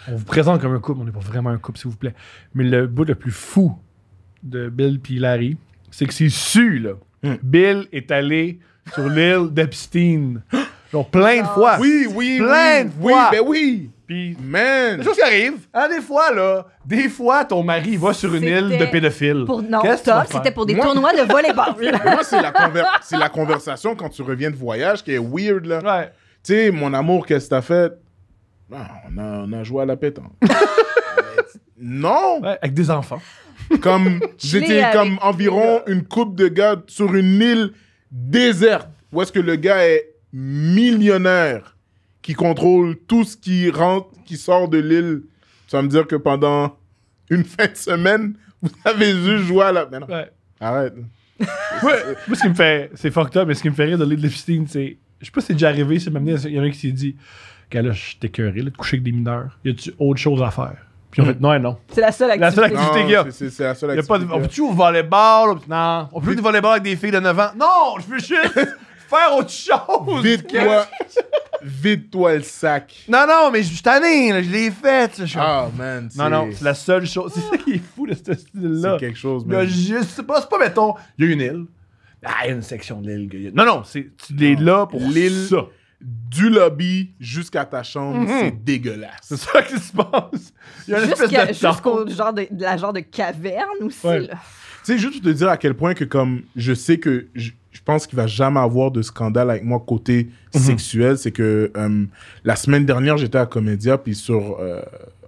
On vous présente comme un couple, on n'est pas vraiment un couple, s'il vous plaît. Mais le bout le plus fou de Bill et Larry, c'est que c'est su, là. Bill est allé sur l'île d'Epstein. Genre plein de fois. Oui, Plein de fois. ben oui. Puis, Man. des choses qui arrivent. Hein, des fois, ton mari va sur une île de C'était pédophiles. Non, Qu'est-ce que tu vas top, faire? c'était pour des Moi- tournois de volleyball. Moi, c'est la conversation quand tu reviens de voyage qui est weird, là. Ouais. Tu sais, mon amour, qu'est-ce que t'as fait? Ah, on a joué à la pétanque. Non! Ouais, avec des enfants. Comme, j'étais avec- comme environ une couple de gars sur une île déserte où est-ce que le gars est millionnaire qui contrôle tout ce qui rentre, qui sort de l'île. Ça veut me dire que pendant une fin de semaine, vous avez juste joué à la... Mais non, Ouais. arrête. Ouais. Moi, ce qui me fait... C'est fucked up, mais ce qui me fait rire de l'île d'Epstein, c'est... Je sais pas si c'est déjà arrivé, c'est m'amener... Il y en a un qui s'est dit... « Là, je t'ai écœuré, là, de coucher avec des mineurs. Y a-tu autre chose à faire? » Puis on fait « Non, non. C'est la seule activité. La seule activité Non, qu'il y a. c'est la seule Y a pas de... activité. On peut-tu au volleyball? Non. On peut plus du volleyball avec des filles de 9 ans? Non! Je veux juste faire autre chose! Vide-toi le sac. Non, non, mais je suis tanné, là, je l'ai fait. Je suis- Ah, man. non, non, c'est la seule chose. C'est ça qui est fou de ce style-là. C'est quelque chose, Il y a man. juste, c'est pas, mettons, il y a une île. Ah, il y a une section de l'île. Non, non, tu es là pour L'île ça. du lobby jusqu'à ta chambre, c'est dégueulasse. C'est ça qui se passe. Il y a une espèce de Jusqu'au genre de la genre de caverne aussi. Ouais. Là. Tu sais, juste pour te dire à quel point que comme je sais que je pense qu'il va jamais avoir de scandale avec moi côté sexuel, c'est que la semaine dernière, j'étais à Comédia, puis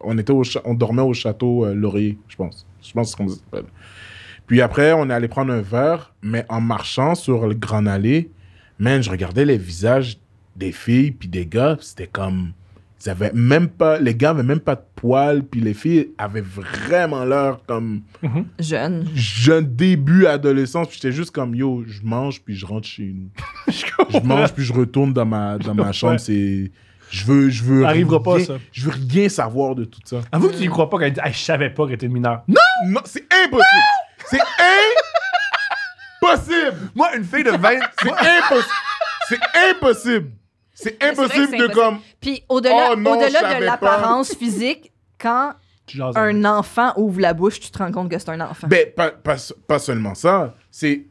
on dormait au château Laurier, je pense. Je pense que c'est comme ça s'appelle. Puis après, on est allé prendre un verre, mais en marchant sur le Grand Allée, man, je regardais les visages des filles puis des gars, c'était comme... Ils avaient même pas... Les gars avaient même pas de poils, puis les filles avaient vraiment l'air comme... Jeune. Jeune début adolescence, puis j'étais juste comme, yo, je mange, puis je rentre chez nous. Je mange, puis je retourne dans ma chambre, Ouais. c'est... Je veux Arrivera pas, rien- ça. Je veux rien savoir de tout ça. Avoue que tu y crois pas quand elle dit, je savais pas qu'elle était mineur. Non! Non, c'est impossible! C'est impossible! Moi, une fille de 20. C'est impossible! C'est impossible! C'est Mais c'est vrai que impossible c'est de impossible. comme... Puis au-delà Oh non, je au-delà savais de l'apparence physique, quand Tu jases un enfant ouvre la bouche, tu te rends compte que c'est un enfant. Ben, pas seulement ça. C'est...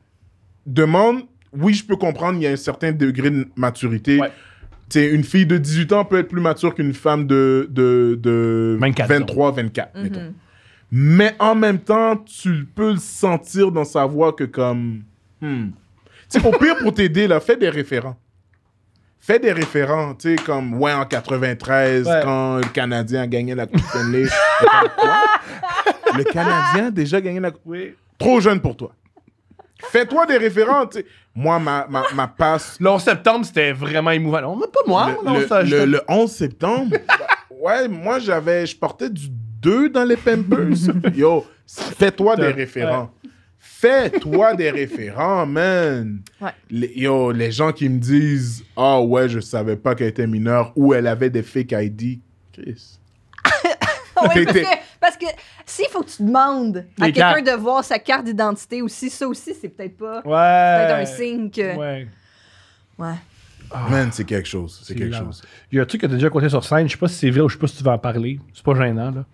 Demande... Oui, je peux comprendre, il y a un certain degré de maturité. Ouais. Tu sais, une fille de 18 ans peut être plus mature qu'une femme de 24, 23, 24, mettons. Mais en même temps, tu peux le sentir dans sa voix que comme... Tu sais, au pire, pour t'aider, là, fais des référents. Fais des référents, tu sais, comme, ouais, en 93, Ouais. quand le Canadien a gagné la Coupe Stanley. Et comme, quoi? Le Canadien a déjà gagné la Coupe... Oui. Trop jeune pour toi. Fais-toi des référents, tu sais. Moi, ma passe... Le 11 septembre, c'était vraiment émouvant. Non, mais pas moi. non, ça, Le 11 septembre, ouais, moi, je portais du 2 dans les Pampers. Yo, fais-toi des référents. Fais-toi des référents, man. Ouais. Les gens qui me disent « Ah ouais, je savais pas qu'elle était mineure » ou « Elle avait des fake ID ». Chris. Oui, parce que s'il faut que tu demandes à Les quelqu'un cartes. de voir sa carte d'identité aussi, ça aussi, c'est peut-être pas Ouais. peut-être un signe que... Ouais. Ouais. Man, c'est quelque chose. C'est quelque hilarant. chose. Il y a un truc que t'as déjà compté sur scène, je sais pas si c'est vrai ou je sais pas si tu vas en parler. C'est pas gênant, là.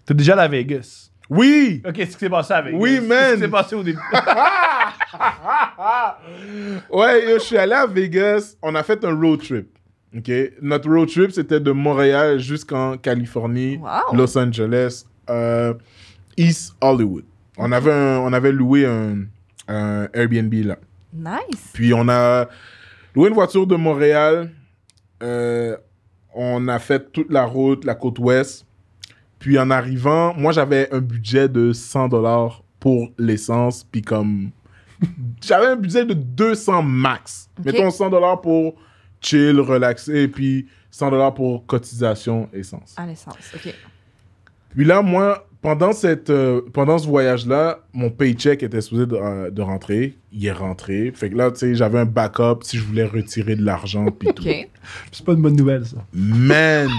T'es déjà allé à Vegas. Oui! Ok, c'est ce qui s'est passé à Vegas. Oui, man. Qu'est-ce qui s'est passé au début? Ouais, yo, je suis allé à Vegas. On a fait un road trip. OK? Notre road trip, c'était de Montréal jusqu'en Californie, Wow. Los Angeles. East Hollywood. On avait loué un Airbnb là. Nice. Puis on a loué une voiture de Montréal. On a fait toute la route, la côte ouest. Puis en arrivant, moi j'avais un budget de $100 pour l'essence. Puis comme... J'avais un budget de 200 max. Okay. Mettons $100 pour chill, relaxer. Puis $100 pour cotisation essence. À l'essence, OK. Puis là, moi, pendant ce voyage-là, mon paycheck était supposé de rentrer. Il est rentré. Fait que là, tu sais, j'avais un backup si je voulais retirer de l'argent puis tout. OK. C'est pas une bonne nouvelle, ça. Man!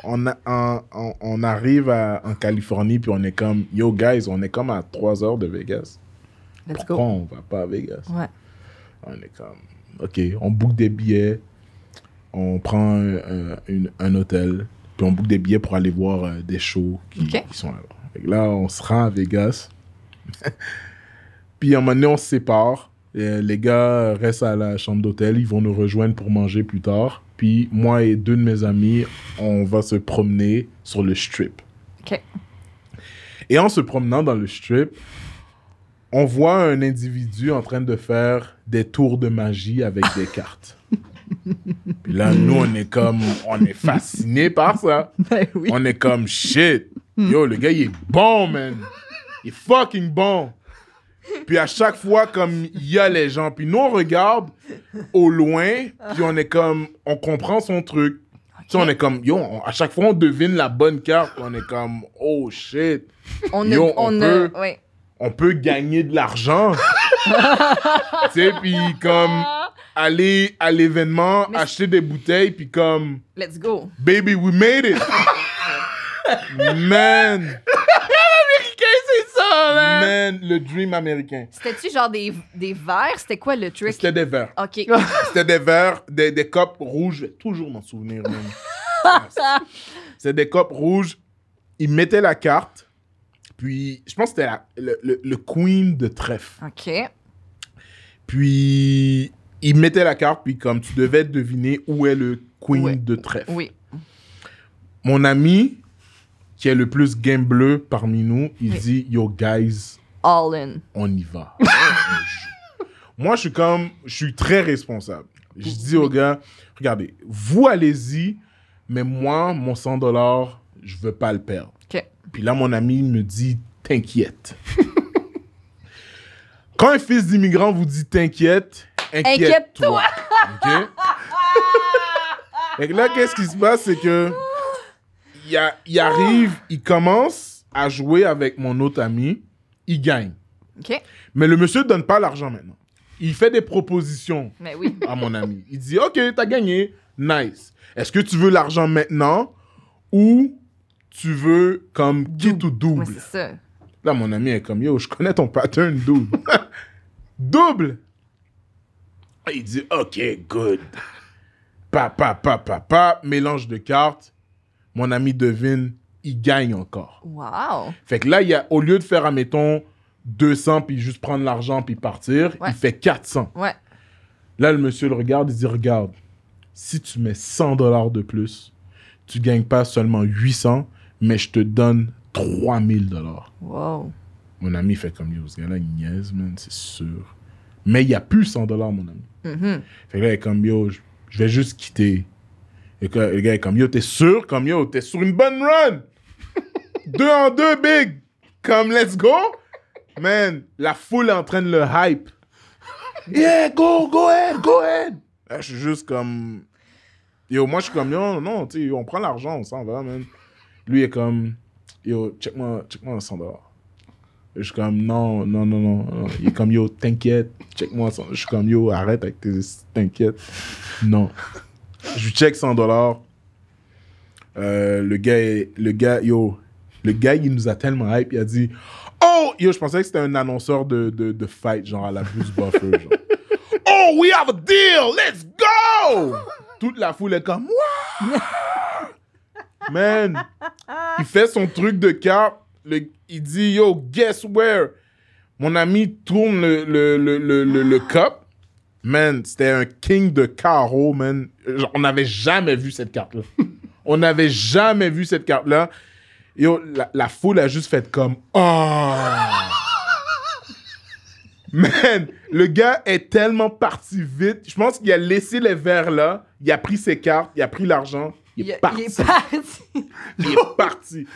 On arrive en Californie puis on est comme... Yo, guys, on est comme à 3 heures de Vegas. Let's Pourquoi go. on va pas à Vegas? Ouais. On est comme... OK, on book des billets. On prend un hôtel. Puis on book des billets pour aller voir des shows qui sont là. Fait que là, on se rend à Vegas. Puis à un moment donné, on se sépare. Et les gars restent à la chambre d'hôtel. Ils vont nous rejoindre pour manger plus tard. Puis moi et 2 de mes amis, on va se promener sur le strip. OK. Et en se promenant dans le strip, on voit un individu en train de faire des tours de magie avec des cartes. Puis là, nous, on est fascinés par ça. Ben oui. On est comme, shit. Yo, le gars, il est bon, man. Il est fucking bon. Puis à chaque fois, comme, il y a les gens. Puis nous, on regarde au loin. Puis on est comme, on comprend son truc. Okay. Tu sais, on est comme, yo, à chaque fois, on devine la bonne carte. On est comme, oh, shit. Yo, on peut gagner de l'argent. Tu sais, puis comme... aller à l'événement, acheter des bouteilles, puis comme... Let's go. Baby, we made it! Man! L'américain, c'est ça, man! Le dream américain. C'était-tu genre des verres? C'était quoi le trick? C'était des verres. OK. C'était des verres, des copes rouges. Je vais toujours m'en souvenir, man. C'était des copes rouges. Ils mettaient la carte, puis je pense que c'était le queen de trèfle. OK. Puis... il mettait la carte, puis comme tu devais deviner où est le queen de trèfle. Oui. Mon ami, qui est le plus gambler parmi nous, il dit, yo, guys, all in. On y va. Moi, je suis très responsable. Je dis aux gars, regardez, vous allez-y, mais moi, mon $100, je veux pas le perdre. OK. Puis là, mon ami me dit, t'inquiète. Quand un fils d'immigrant vous dit t'inquiète, inquiète-toi. OK? Et là, qu'est-ce qui se passe, c'est que il arrive, il commence à jouer avec mon autre ami, il gagne. OK. Mais le monsieur ne donne pas l'argent maintenant. Il fait des propositions Mais oui. à mon ami. Il dit, OK, t'as gagné, nice. Est-ce que tu veux l'argent maintenant ou tu veux comme quitte ou double? Ouais, c'est ça. Là, mon ami est comme, yo, je connais ton pattern double. Double! Il dit, OK, good. Mélange de cartes. Mon ami devine, il gagne encore. Wow. Fait que là, au lieu de faire, admettons, 200 puis juste prendre l'argent puis partir, il fait 400. Ouais. Là, le monsieur le regarde, il dit, regarde, si tu mets $100 de plus, tu gagnes pas seulement 800, mais je te donne $3000. Wow. Mon ami fait comme, yo, ce gars-là, il niaise, man, c'est sûr. Mais il n'y a plus $100, mon ami. Mm-hmm. Fait que là, il est comme, yo, je vais juste quitter. Et que, le gars est comme, yo, t'es sûr? Comme, yo, t'es sur une bonne run. 2 en 2, big. Comme, let's go. Man, la foule est en train de le hype. Yeah, go ahead. Là, je suis juste comme... Yo, moi, je suis comme, yo, non, tu sais, on prend l'argent, on s'en va, man. Lui est comme, yo, check-moi $100. Je suis comme, non. Il est comme, yo, t'inquiète, check-moi $100. Je suis comme, yo, arrête avec tes... T'inquiète. Non. Je lui check $100. Le gars, il nous a tellement hype, il a dit, oh, yo, je pensais que c'était un annonceur de fight, genre à la Bruce Buffer, genre. Oh, we have a deal, let's go! Toute la foule est comme, wow! Man, il fait son truc de carte, il dit, yo, guess where? Mon ami tourne le cup. Man, c'était un king de carreau, man. On n'avait jamais vu cette carte-là. On n'avait jamais vu cette carte-là. Yo, la foule a juste fait comme oh. Man, le gars est tellement parti vite. Je pense qu'il a laissé les verres là. Il a pris ses cartes, il a pris l'argent. Il est parti. Il est parti.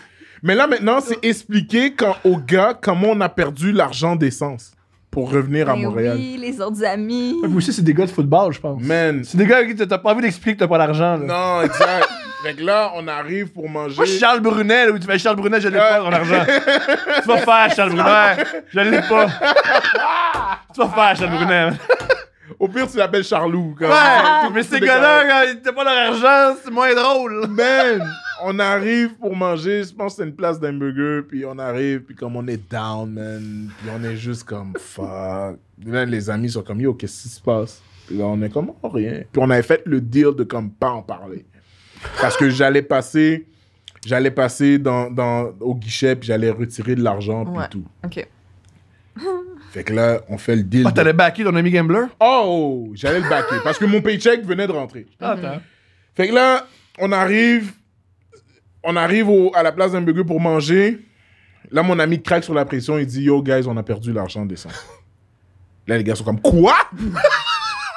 Mais là, maintenant, c'est expliqué aux gars comment on a perdu l'argent d'essence pour revenir à Montréal. Oui, les autres amis. Vous aussi, c'est des gars de football, je pense. Man. C'est des gars qui t'as pas envie d'expliquer que t'as pas d'argent. Là. Non, exact. Fait que là, on arrive pour manger. Moi, Charles Brunet, là, où tu fais Charles Brunet, je l'ai pas, mon argent. Tu vas faire, Charles Brunet. Je l'ai pas. Tu vas faire, Charles Brunet. Au pire, tu l'appelles Charlou. Comme, Mais ces gars-là, quand ils n'ont pas leur argent, c'est moins drôle. Man, on arrive pour manger. Je pense que c'est une place d'hamburger. Puis on arrive, puis comme on est down, man. Puis on est juste comme fuck. Là, les amis sont comme yo, qu'est-ce qui se passe? Puis là, on est comme oh, rien. Puis on avait fait le deal de comme pas en parler. Parce que j'allais passer au guichet, puis j'allais retirer de l'argent, puis tout. OK. Fait que là, on fait le deal. Ah, t'allais backer ton ami gambler? Oh, j'allais le backer, parce que mon paycheck venait de rentrer. Attends. Fait que là, on arrive à la place d'un burger pour manger. Là, mon ami craque sur la pression, il dit « Yo, guys, on a perdu l'argent d'essence. » Là, les gars sont comme « Quoi? »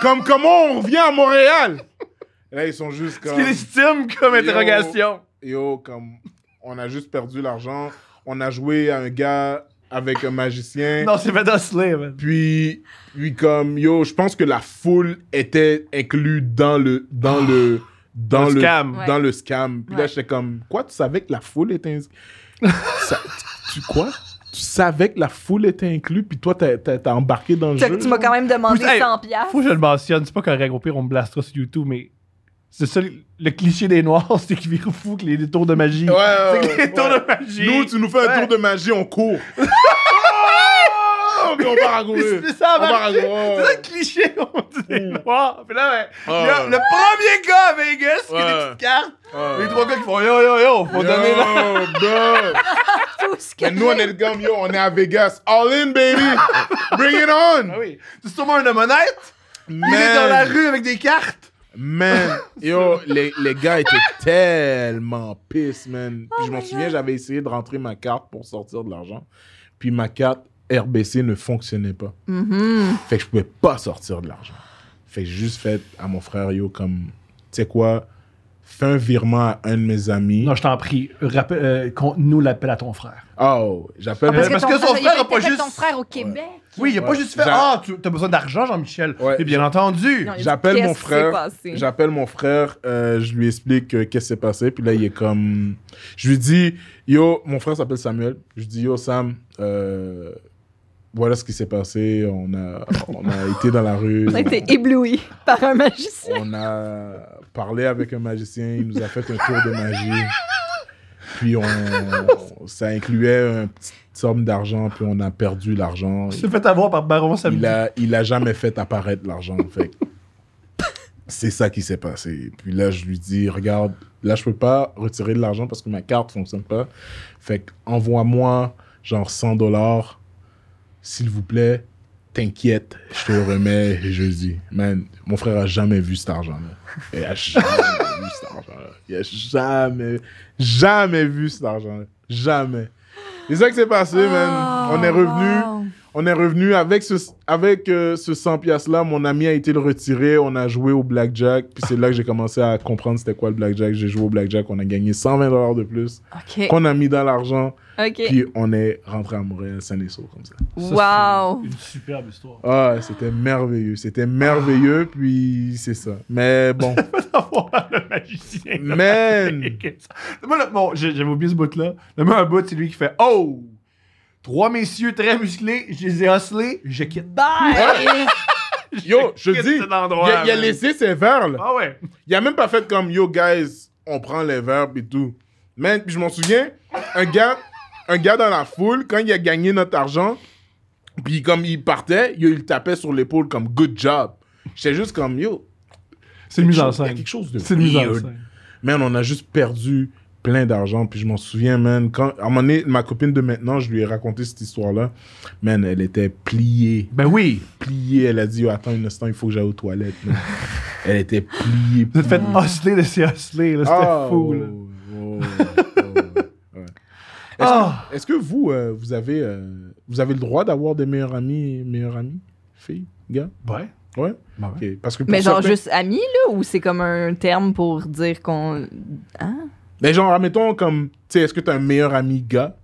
Comme comment on revient à Montréal? Là, ils sont juste comme... C'est légitime comme interrogation. Yo, comme... On a juste perdu l'argent. On a joué à un gars avec un magicien. Non, c'est fait hustler, man. Puis comme... Yo, je pense que la foule était inclue dans le scam. Dans le scam. Puis là, j'étais comme... Quoi? Tu savais que la foule était... Quoi? Tu savais que la foule était inclue, puis toi, t'as embarqué dans le jeu. Tu m'as quand même demandé Hey, 100 $. Faut que je le mentionne, c'est pas correct. Au pire, on me blastera sur YouTube, mais c'est ça, le cliché des Noirs, c'est qu'ils virent fou que les tours de magie. Ouais, c'est que les tours de magie. Nous, tu nous fais un tour de magie, on court. Puis on part à courir. C'est ça, On part à courir. c'est ça le cliché, on dit des Noirs. Puis là, il y a le premier gars à Vegas qui a des petites cartes. Les trois gars qui font yo, faut donner là. Tout ce que Mais nous, on est comme yo, on est à Vegas. All in, baby. Bring it on. Ah oui. C'est sûrement un honnête. Il est dans la rue avec des cartes. Man, yo, les gars étaient tellement pissed, man. Puis je m'en souviens, j'avais essayé de rentrer ma carte pour sortir de l'argent. Puis ma carte RBC ne fonctionnait pas. Fait que je pouvais pas sortir de l'argent. Fait que j'ai juste fait à mon frère, yo, comme, tu sais quoi, fais un virement à un de mes amis. Non, je t'en prie, nous l'appel à ton frère. Oh, j'appelle... parce que son frère a pas juste... ton frère au Québec. Oui, il a pas juste fait « Ah, tu as besoin d'argent, Jean-Michel. Ouais. Et bien entendu. Non, J'appelle mon qu'est-ce qui s'est frère. passé? J'appelle mon frère. Je lui explique qu'est-ce qui s'est passé. Puis là, il est comme. Je lui dis, yo, mon frère s'appelle Samuel. Je dis, yo, Sam, voilà ce qui s'est passé. On a été dans la rue. On a été ébloui par un magicien. On a parlé avec un magicien. Il nous a fait un tour de magie. Puis ça incluait une petite somme d'argent. Puis on a perdu l'argent. Il s'est fait avoir par Baron Samedi. Il a jamais fait apparaître l'argent. Fait c'est ça qui s'est passé. Puis là, je lui dis, regarde, là, je peux pas retirer de l'argent parce que ma carte fonctionne pas. Fait que envoie-moi genre $100, s'il vous plaît. T'inquiète, je te le remets jeudi. Man, mon frère a jamais vu cet argent-là. Il a jamais vu cet argent-là. Il a jamais vu cet argent-là. Jamais. C'est ça qui s'est passé, man. On est revenu avec ce 100 $-là. Mon ami a été le retirer. On a joué au blackjack. Puis c'est là que j'ai commencé à comprendre c'était quoi le blackjack. J'ai joué au blackjack. On a gagné $120 de plus. OK. Qu'on a mis dans l'argent. OK. Puis on est rentré à Montréal, Saint-Lessau, comme ça. Wow. C'est une superbe histoire. Ah, c'était merveilleux. C'était merveilleux, puis c'est ça. Mais bon. Avoir le magicien. Man! Moi, bon, j'avais oublié ce bout-là. Le meilleur bout, c'est lui qui fait « Oh! 3 messieurs très musclés, je les ai hustlés, je quitte. » Bye! Yo, je te dis, cet endroit, il a laissé ses verres, là. Ah ouais. Il a même pas fait comme « Yo, guys, on prend les verres, et tout. » Man, puis je m'en souviens, un gars dans la foule, quand il a gagné notre argent, puis comme il partait, il le tapait sur l'épaule comme « Good job. » J'étais juste comme « Yo, C'est une mise en il y a scène. quelque chose de C'est une mise en weird. scène. Man, on a juste perdu plein d'argent. Puis je m'en souviens, man, à un moment donné, ma copine de maintenant, je lui ai raconté cette histoire-là. Man, elle était pliée. Ben oui. Pliée. Elle a dit, oh, attends un instant, il faut que j'aille aux toilettes. Man. Elle était pliée. Vous êtes fait hustler de ces hustlers, là. C'était fou, là. Ouais. Est-ce que vous, vous avez le droit d'avoir des meilleurs amis, filles, gars? Ouais. Ouais? Bah ouais. Ok. Parce que pour Mais genre certains- juste amis, là, ou c'est comme un terme pour dire qu'on... Hein? Mais genre, admettons, comme, tu sais, est-ce que t'as un meilleur ami gars?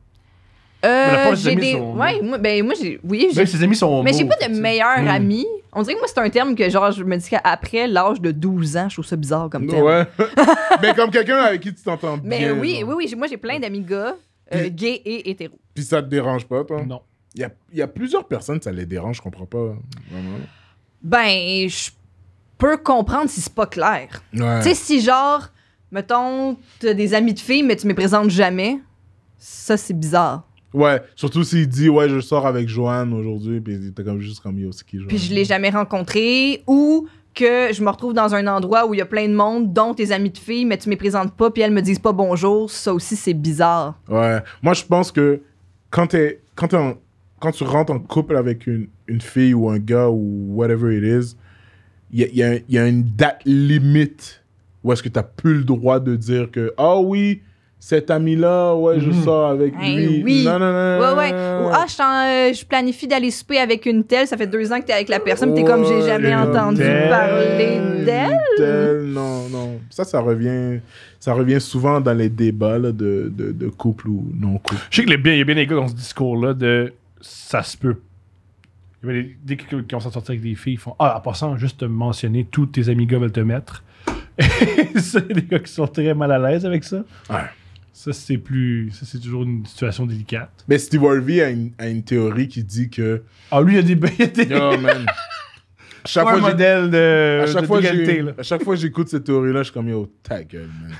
la plupart des J'ai amis des... sont- Ouais, moi, j'ai... Oui, j'ai... Même ses amis sont Mais j'ai beaux, pas de tu sais. meilleurs Mm. amis. On dirait que moi, c'est un terme que, genre, je me dis qu'après l'âge de 12 ans, je trouve ça bizarre comme terme. Ouais. Mais comme quelqu'un avec qui tu t'entends bien. Mais oui, genre. oui, moi, j'ai plein d'amis gars, gays et hétéros. Puis ça te dérange pas, toi? Non. Il y a plusieurs personnes, ça les dérange, je comprends pas. Vraiment. Ben, je peux comprendre si c'est pas clair. Ouais. Tu sais, si genre, mettons, t'as des amis de filles, mais tu me présentes jamais, ça, c'est bizarre. Ouais, surtout s'il dit, ouais, je sors avec Joanne aujourd'hui, puis t'es comme juste comme, yo, c'est qui Joanne? Puis je l'ai jamais rencontré, ou que je me retrouve dans un endroit où il y a plein de monde, dont tes amis de filles, mais tu me présentes pas, puis elles me disent pas bonjour, ça aussi, c'est bizarre. Ouais. Moi, je pense que quand tu rentres en couple avec une fille ou un gars ou whatever it is, il y a une date limite où est-ce que t'as plus le droit de dire que, ah oui, cet ami-là, ouais, je sors avec Hey, lui. oui. Non, non, non. Ouais. Ou je planifie d'aller souper avec une telle, ça fait 2 ans que t'es avec la personne, puis t'es comme, j'ai jamais entendu parler d'elle. Non. Ça revient souvent dans les débats là, de couple ou non couple. Je sais qu'il y a bien des gars dans ce discours-là de ça se peut. Il y a des gars qui vont s'en sortir avec des filles, ils font en passant, juste te mentionner, tous tes amis gars veulent te mettre. Ça, il y a des gars qui sont très mal à l'aise avec ça. Ouais. Ça, c'est toujours une situation délicate. Mais Steve Harvey a une théorie qui dit que. Ah, lui, il y a des Yo, man. À chaque un fois, modèle d'égalité, là. à chaque fois que j'écoute cette théorie-là, je suis comme, yo, ta gueule, man.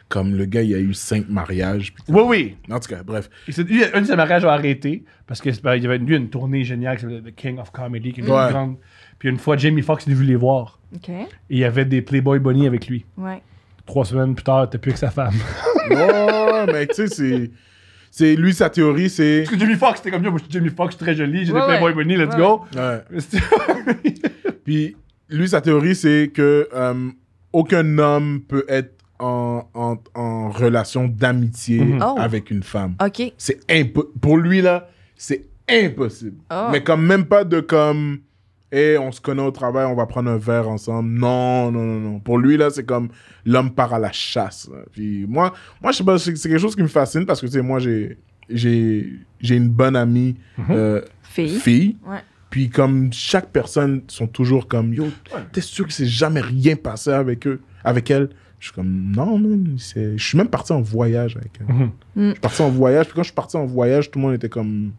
Comme le gars, il a eu 5 mariages. Puis Oui. en tout cas, bref. Lui, un de ses mariages a arrêté parce qu'il y avait une tournée géniale qui s'appelait The King of Comedy, qui est une Ouais. grande. Puis une fois, Jamie Foxx est venu les voir. OK, Et il y avait des Playboy Bunny avec lui. ouais. 3 semaines plus tard, t'es plus avec sa femme. Ouais, mais tu sais, c'est. Lui, sa théorie, c'est. Parce que Jamie Foxx, c'était comme moi, je suis Jamie Foxx, très joli, j'ai Ouais, des Playboy ouais. Bunny, let's Ouais. go. Ouais. Mais c'était- Puis, lui, sa théorie, c'est que aucun homme peut être en relation d'amitié Mhm. Oh. avec une femme. OK. C'est pour lui, là, c'est impossible. Oh. Mais comme même pas de comme, hey, on se connaît au travail, on va prendre un verre ensemble. Non. Pour lui, là, c'est comme l'homme part à la chasse. Là. Puis moi, je sais pas, c'est quelque chose qui me fascine parce que, tu sais, moi, j'ai une bonne amie Fille. fille. Ouais. Puis comme chaque personne sont toujours comme, yo, t'es sûr que c'est jamais rien passé avec elle? Je suis comme, non, man, je suis même parti en voyage avec elle. Mhm. Je suis parti en voyage, puis quand je suis parti en voyage, tout le monde était comme,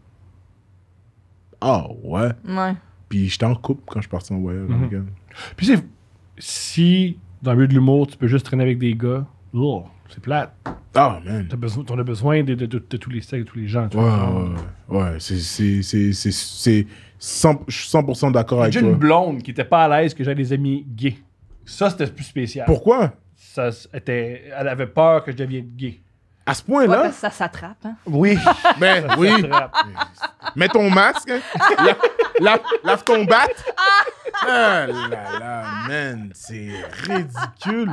ah ouais. Ouais. Puis j'étais en couple quand je suis parti en voyage avec elle. Puis si dans le milieu de l'humour, tu peux juste traîner avec des gars, c'est plate. Ah, man. T'en as besoin de tous les sexes, de tous les gens. tu Ouais, vois. ouais, c'est 100%, je suis 100% d'accord avec J'ai toi. une blonde qui était pas à l'aise que j'avais des amis gays. Ça, c'était plus spécial. Pourquoi? Elle avait peur que je devienne gay. À ce Ouais, point-là? parce que ça s'attrape, hein. Oui. Ben oui. Mets ton masque. Hein. Lave ton bat. Ah là là, man, c'est ridicule.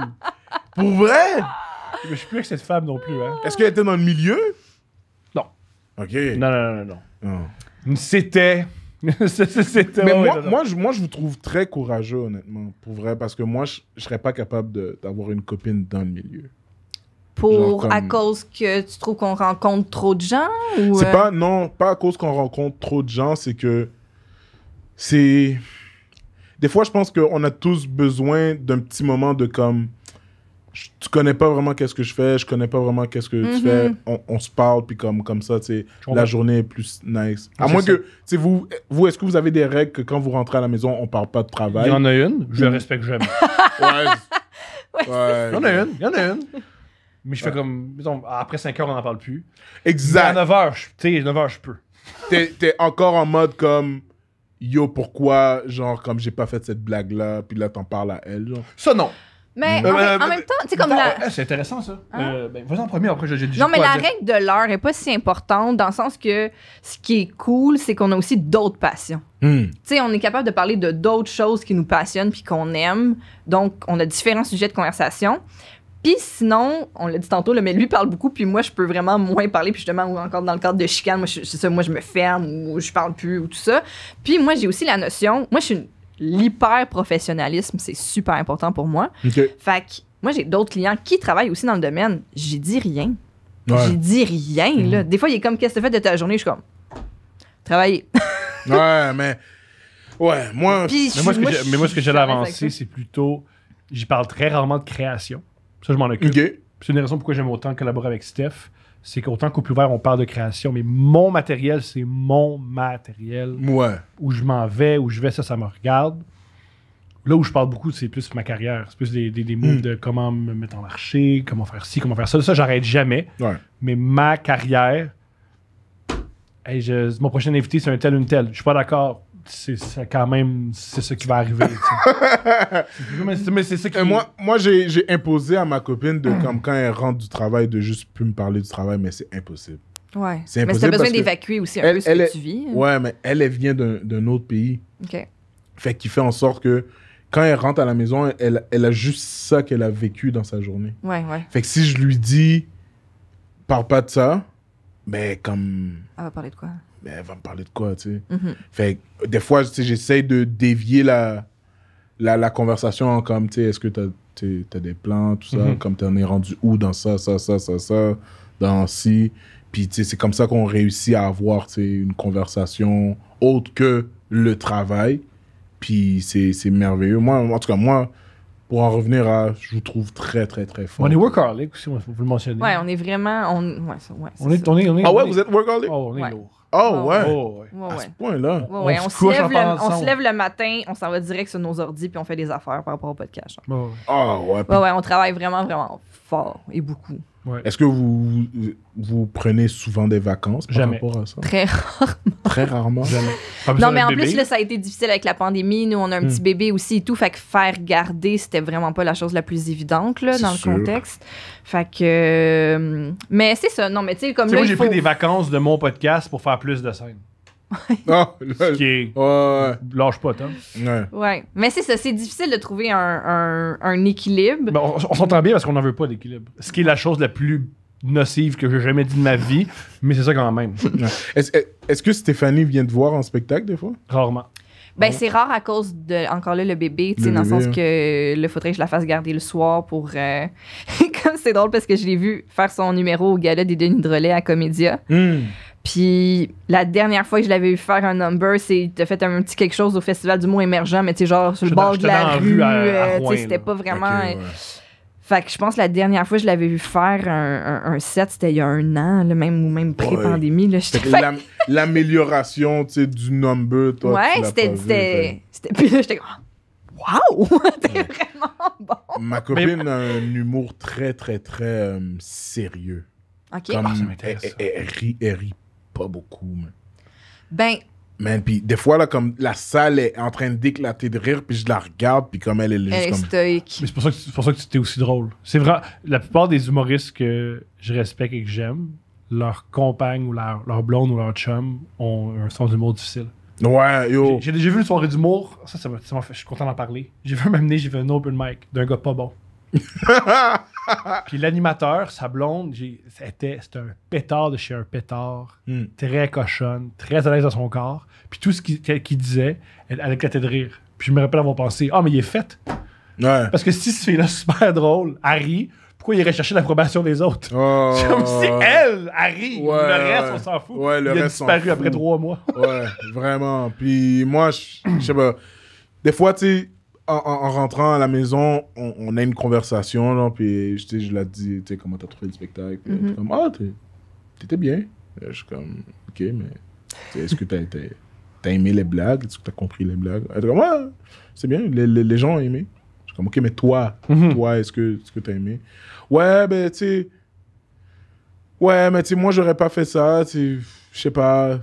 Pour vrai? Mais je suis plus avec cette femme non plus, hein. Est-ce qu'elle était dans le milieu? Non. OK. Non. Non. C'était. C'était. Mais ouais, moi, je vous trouve très courageux, honnêtement, pour vrai, parce que moi, je serais pas capable d'avoir une copine dans le milieu. Genre Pour, comme- à cause que tu trouves qu'on rencontre trop de gens? Ou, C'est pas, non, pas à cause qu'on rencontre trop de gens, c'est que c'est... Des fois, je pense qu'on a tous besoin d'un petit moment de comme... Tu connais pas vraiment qu'est-ce que je fais, je connais pas vraiment qu'est-ce que tu fais, on se parle, puis comme ça, tu sais, comprends. la journée est plus nice. À C'est moins ça. que, tu sais, vous, est-ce que vous avez des règles que quand vous rentrez à la maison, on parle pas de Il travail? y en a une, je la respecte jamais. Ouais. Il y en a une. Mais je fais comme. Mettons, après 5 heures, on n'en parle plus. Mais à Exact. 9 heures, tu sais, 9 heures, je peux. T'es encore en mode comme... Yo, pourquoi, genre, comme j'ai pas fait cette blague-là, puis là, t'en parles à elle, genre. Ça, non. Mais Euh, en même temps, tu sais, comme Attends, la... c'est intéressant, ça. Hein? Vas-y en premier, après, j'ai dit. Non, mais la règle de l'heure est pas si importante dans le sens que ce qui est cool, c'est qu'on a aussi d'autres passions. Tu sais, on est capable de parler de d'autres choses qui nous passionnent puis qu'on aime. Donc, on a différents sujets de conversation. Puis sinon, on l'a dit tantôt, là, mais lui parle beaucoup, puis moi, je peux vraiment moins parler. Puis justement, ou encore dans le cadre de chicane, moi, c'est ça, moi, je me ferme ou je parle plus ou tout ça. Puis moi, j'ai aussi la notion, moi, je suis l'hyper-professionnalisme, c'est super important pour moi. OK. Fait que moi, j'ai d'autres clients qui travaillent aussi dans le domaine. J'ai dit rien. Ouais. J'ai dit rien, là. Des fois, il est comme, qu'est-ce que tu fais de ta journée? Je suis comme, travailler. Ouais, mais... Ouais, moi... Puis, Mais moi, ce que j'ai je suis à l'aise avancé, avec ça. c'est plutôt... J'y parle très rarement de création. Ça, je m'en occupe. OK. C'est une des raisons pourquoi j'aime autant collaborer avec Steph. C'est qu'autant Couple Ouvert, on parle de création, mais mon matériel, c'est mon matériel. Ouais. Où je m'en vais, où je vais, ça me regarde. Là où je parle beaucoup, c'est plus ma carrière. C'est plus des moves de comment me mettre en marché, comment faire ci, comment faire ça. Ça, j'arrête jamais. Ouais. Mais ma carrière, hey, mon prochain invité, c'est un tel, une telle. Je suis pas d'accord. C'est quand même, c'est ça qui va arriver. mais c'est ça qui... Moi j'ai imposé à ma copine de, comme quand elle rentre du travail, de juste plus me parler du travail, mais c'est impossible. Ouais. C'est Mais impossible t'as besoin parce que d'évacuer aussi un peu ce que tu vis. Ouais, mais elle vient d'un autre pays. OK. Fait qu'il fait en sorte que quand elle rentre à la maison, elle a juste ça qu'elle a vécu dans sa journée. Ouais. Fait que si je lui dis, parle pas de ça, ben comme... Elle va parler de quoi? Ben, elle va me parler de quoi, tu sais. Mhm. Fait que des fois, tu sais, j'essaie de dévier la conversation en comme, tu sais, est-ce que t'as des plans, tout ça, comme t'en es rendu où dans ça, dans ci. Puis, tu sais, c'est comme ça qu'on réussit à avoir, tu sais, une conversation autre que le travail. Puis, c'est merveilleux. Moi, en tout cas, moi, pour en revenir à, je vous trouve très, très, très fort. On est workaholic aussi, vous le mentionnez. Ouais, on est vraiment. Ouais, On est Ah ouais, vous êtes workaholic? Oh, on est Ouais. lourd. Oh, ouais. Oh, ouais. Ouais, À ce ouais. point-là. Ouais, On on se se couche lève en pensant. on se lève le matin, on s'en va direct sur nos ordi puis on fait des affaires par rapport au podcast. Genre. Oh, ouais. Ah ouais. Ouais, on travaille vraiment, vraiment fort et beaucoup. Est-ce que vous prenez souvent des vacances par Jamais. rapport à ça? Très rare. Très rarement. Jamais. Pas Non, besoin mais d'un en bébé. plus, là, ça a été difficile avec la pandémie. Nous, on a un petit bébé aussi et tout. Fait que faire garder, c'était vraiment pas la chose la plus évidente, là, C'est dans sûr. le contexte. Fait que. Mais c'est ça. Non, mais tu sais, comme Tu sais, là. moi, il j'ai faut... pris des vacances de mon podcast pour faire plus de scènes. Ah, Ce qui est... ouais. Lâche pas, Tom. Ouais. Ouais. Mais c'est ça, c'est difficile de trouver un équilibre. Mais on s'entend bien parce qu'on n'en veut pas d'équilibre. Ce qui est la chose la plus nocive que j'ai jamais dit de ma vie, mais c'est ça quand même. Ouais. Est-ce que Stéphanie vient te voir en spectacle des fois? Rarement. Ben, c'est rare à cause de, encore là, le bébé, tu sais, Le dans le bébé, sens que là, faudrait que je la fasse garder le soir pour. Comme c'est drôle parce que je l'ai vu faire son numéro au gala des Denis Drolet à Comédia. Puis la dernière fois que je l'avais vu faire un number, c'est t'as fait un petit quelque chose au Festival du mot émergent, mais tu sais, genre sur le J'étais bord dans- de la j'étais dans la rue. rue à Tu Rouen, sais, c'était là. pas vraiment. Ok, ouais. Fait que je pense que la dernière fois que je l'avais vu faire un set, c'était il y a un an, là, même pré-pandémie. Là, Fait j'étais que l'amélioration, tu sais, du number, toi, tu ouais, l'as c'était. pas vu, fait. Puis là, j'étais comme. Waouh! T'es vraiment bon! Ma copine a un humour très, très, très sérieux. OK. Comme, ça m'intéresse, ça. elle rit pas beaucoup, man. Ben, Man, puis des fois, là, comme la salle est en train d'éclater de rire, puis je la regarde, puis comme elle est elle juste est comme... stoïque. Mais c'est pour ça que tu étais aussi drôle. C'est vrai, la plupart des humoristes que je respecte et que j'aime, leur compagne ou leur blonde ou leur chum ont un sens d'humour difficile. Ouais, yo. J'ai déjà vu une soirée d'humour, ça m'a fait, je suis content d'en parler. J'ai vu m'amener, j'ai fait un open mic d'un gars pas bon. Puis l'animateur, sa blonde, c'était un pétard de chez un pétard, très cochonne, très à l'aise dans son corps. Puis tout ce qu'il disait, elle éclatait de rire. Puis je me rappelle avoir pensé, ah, mais il est fait. Ouais. Parce que si ce fille-là super drôle, Harry, pourquoi il irait chercher l'approbation des autres? Oh. C'est comme si elle, Harry, Ouais, le reste, ouais. on s'en fout. Ouais, le il a reste, on disparu s'en après fout. 3 mois. Ouais, vraiment. Puis moi, je sais pas. Des fois, tu sais, en rentrant à la maison, on a une conversation, là, puis tu sais, je la dis, tu sais, comment t'as trouvé le spectacle? Puis elle est comme, ah, t'étais bien. Je suis comme, ok, mais tu sais, est-ce que t'as aimé les blagues? Est-ce que t'as compris les blagues? Elle est comme, ouais, c'est bien, les gens ont aimé. Je suis comme, ok, mais toi, est-ce que t'as aimé? Ouais, ben, tu sais, ouais, mais tu sais, moi, j'aurais pas fait ça, tu sais, je sais pas.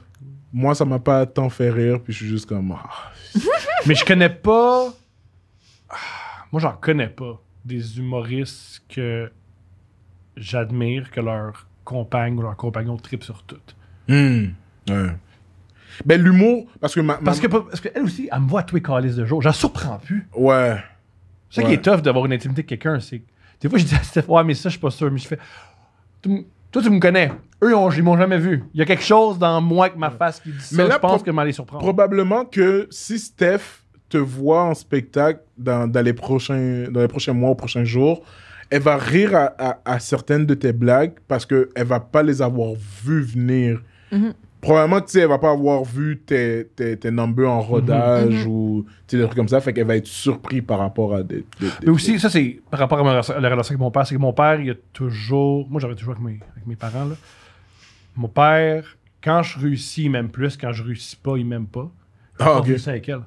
Moi, ça m'a pas tant fait rire, puis je suis juste comme... ah. Mais je connais pas... Moi, j'en connais pas des humoristes que j'admire que leur compagne ou leur compagnon tripe sur tout. Ouais. Ben, l'humour, parce que Parce qu'elle aussi, elle me voit à tous les calices de jour. J'en surprends plus. Ouais. C'est ça qui est tough d'avoir une intimité avec quelqu'un, c'est... Tu Des fois, je dis à Steph, ouais, mais ça, je suis pas sûr. Mais je fais, toi, tu me connais. Eux, ils m'ont jamais vu. Il y a quelque chose dans moi avec ma face qui dit ça. Mais là, je pense que m'allait surprendre. Probablement que si Steph te voit en spectacle dans les prochains mois ou prochains jours, elle va rire à certaines de tes blagues parce qu'elle va pas les avoir vues venir. Probablement que elle va pas avoir vu tes numbers en rodage ou des trucs comme ça, fait qu'elle va être surprise par rapport à des Mais aussi, ça, c'est par rapport à la relation avec mon père. C'est que mon père, il a toujours. Moi, j'avais toujours avec mes parents. Là. Mon père, quand je réussis, il m'aime plus. Quand je réussis pas, il m'aime pas. Ah, ok. Ça avec elle.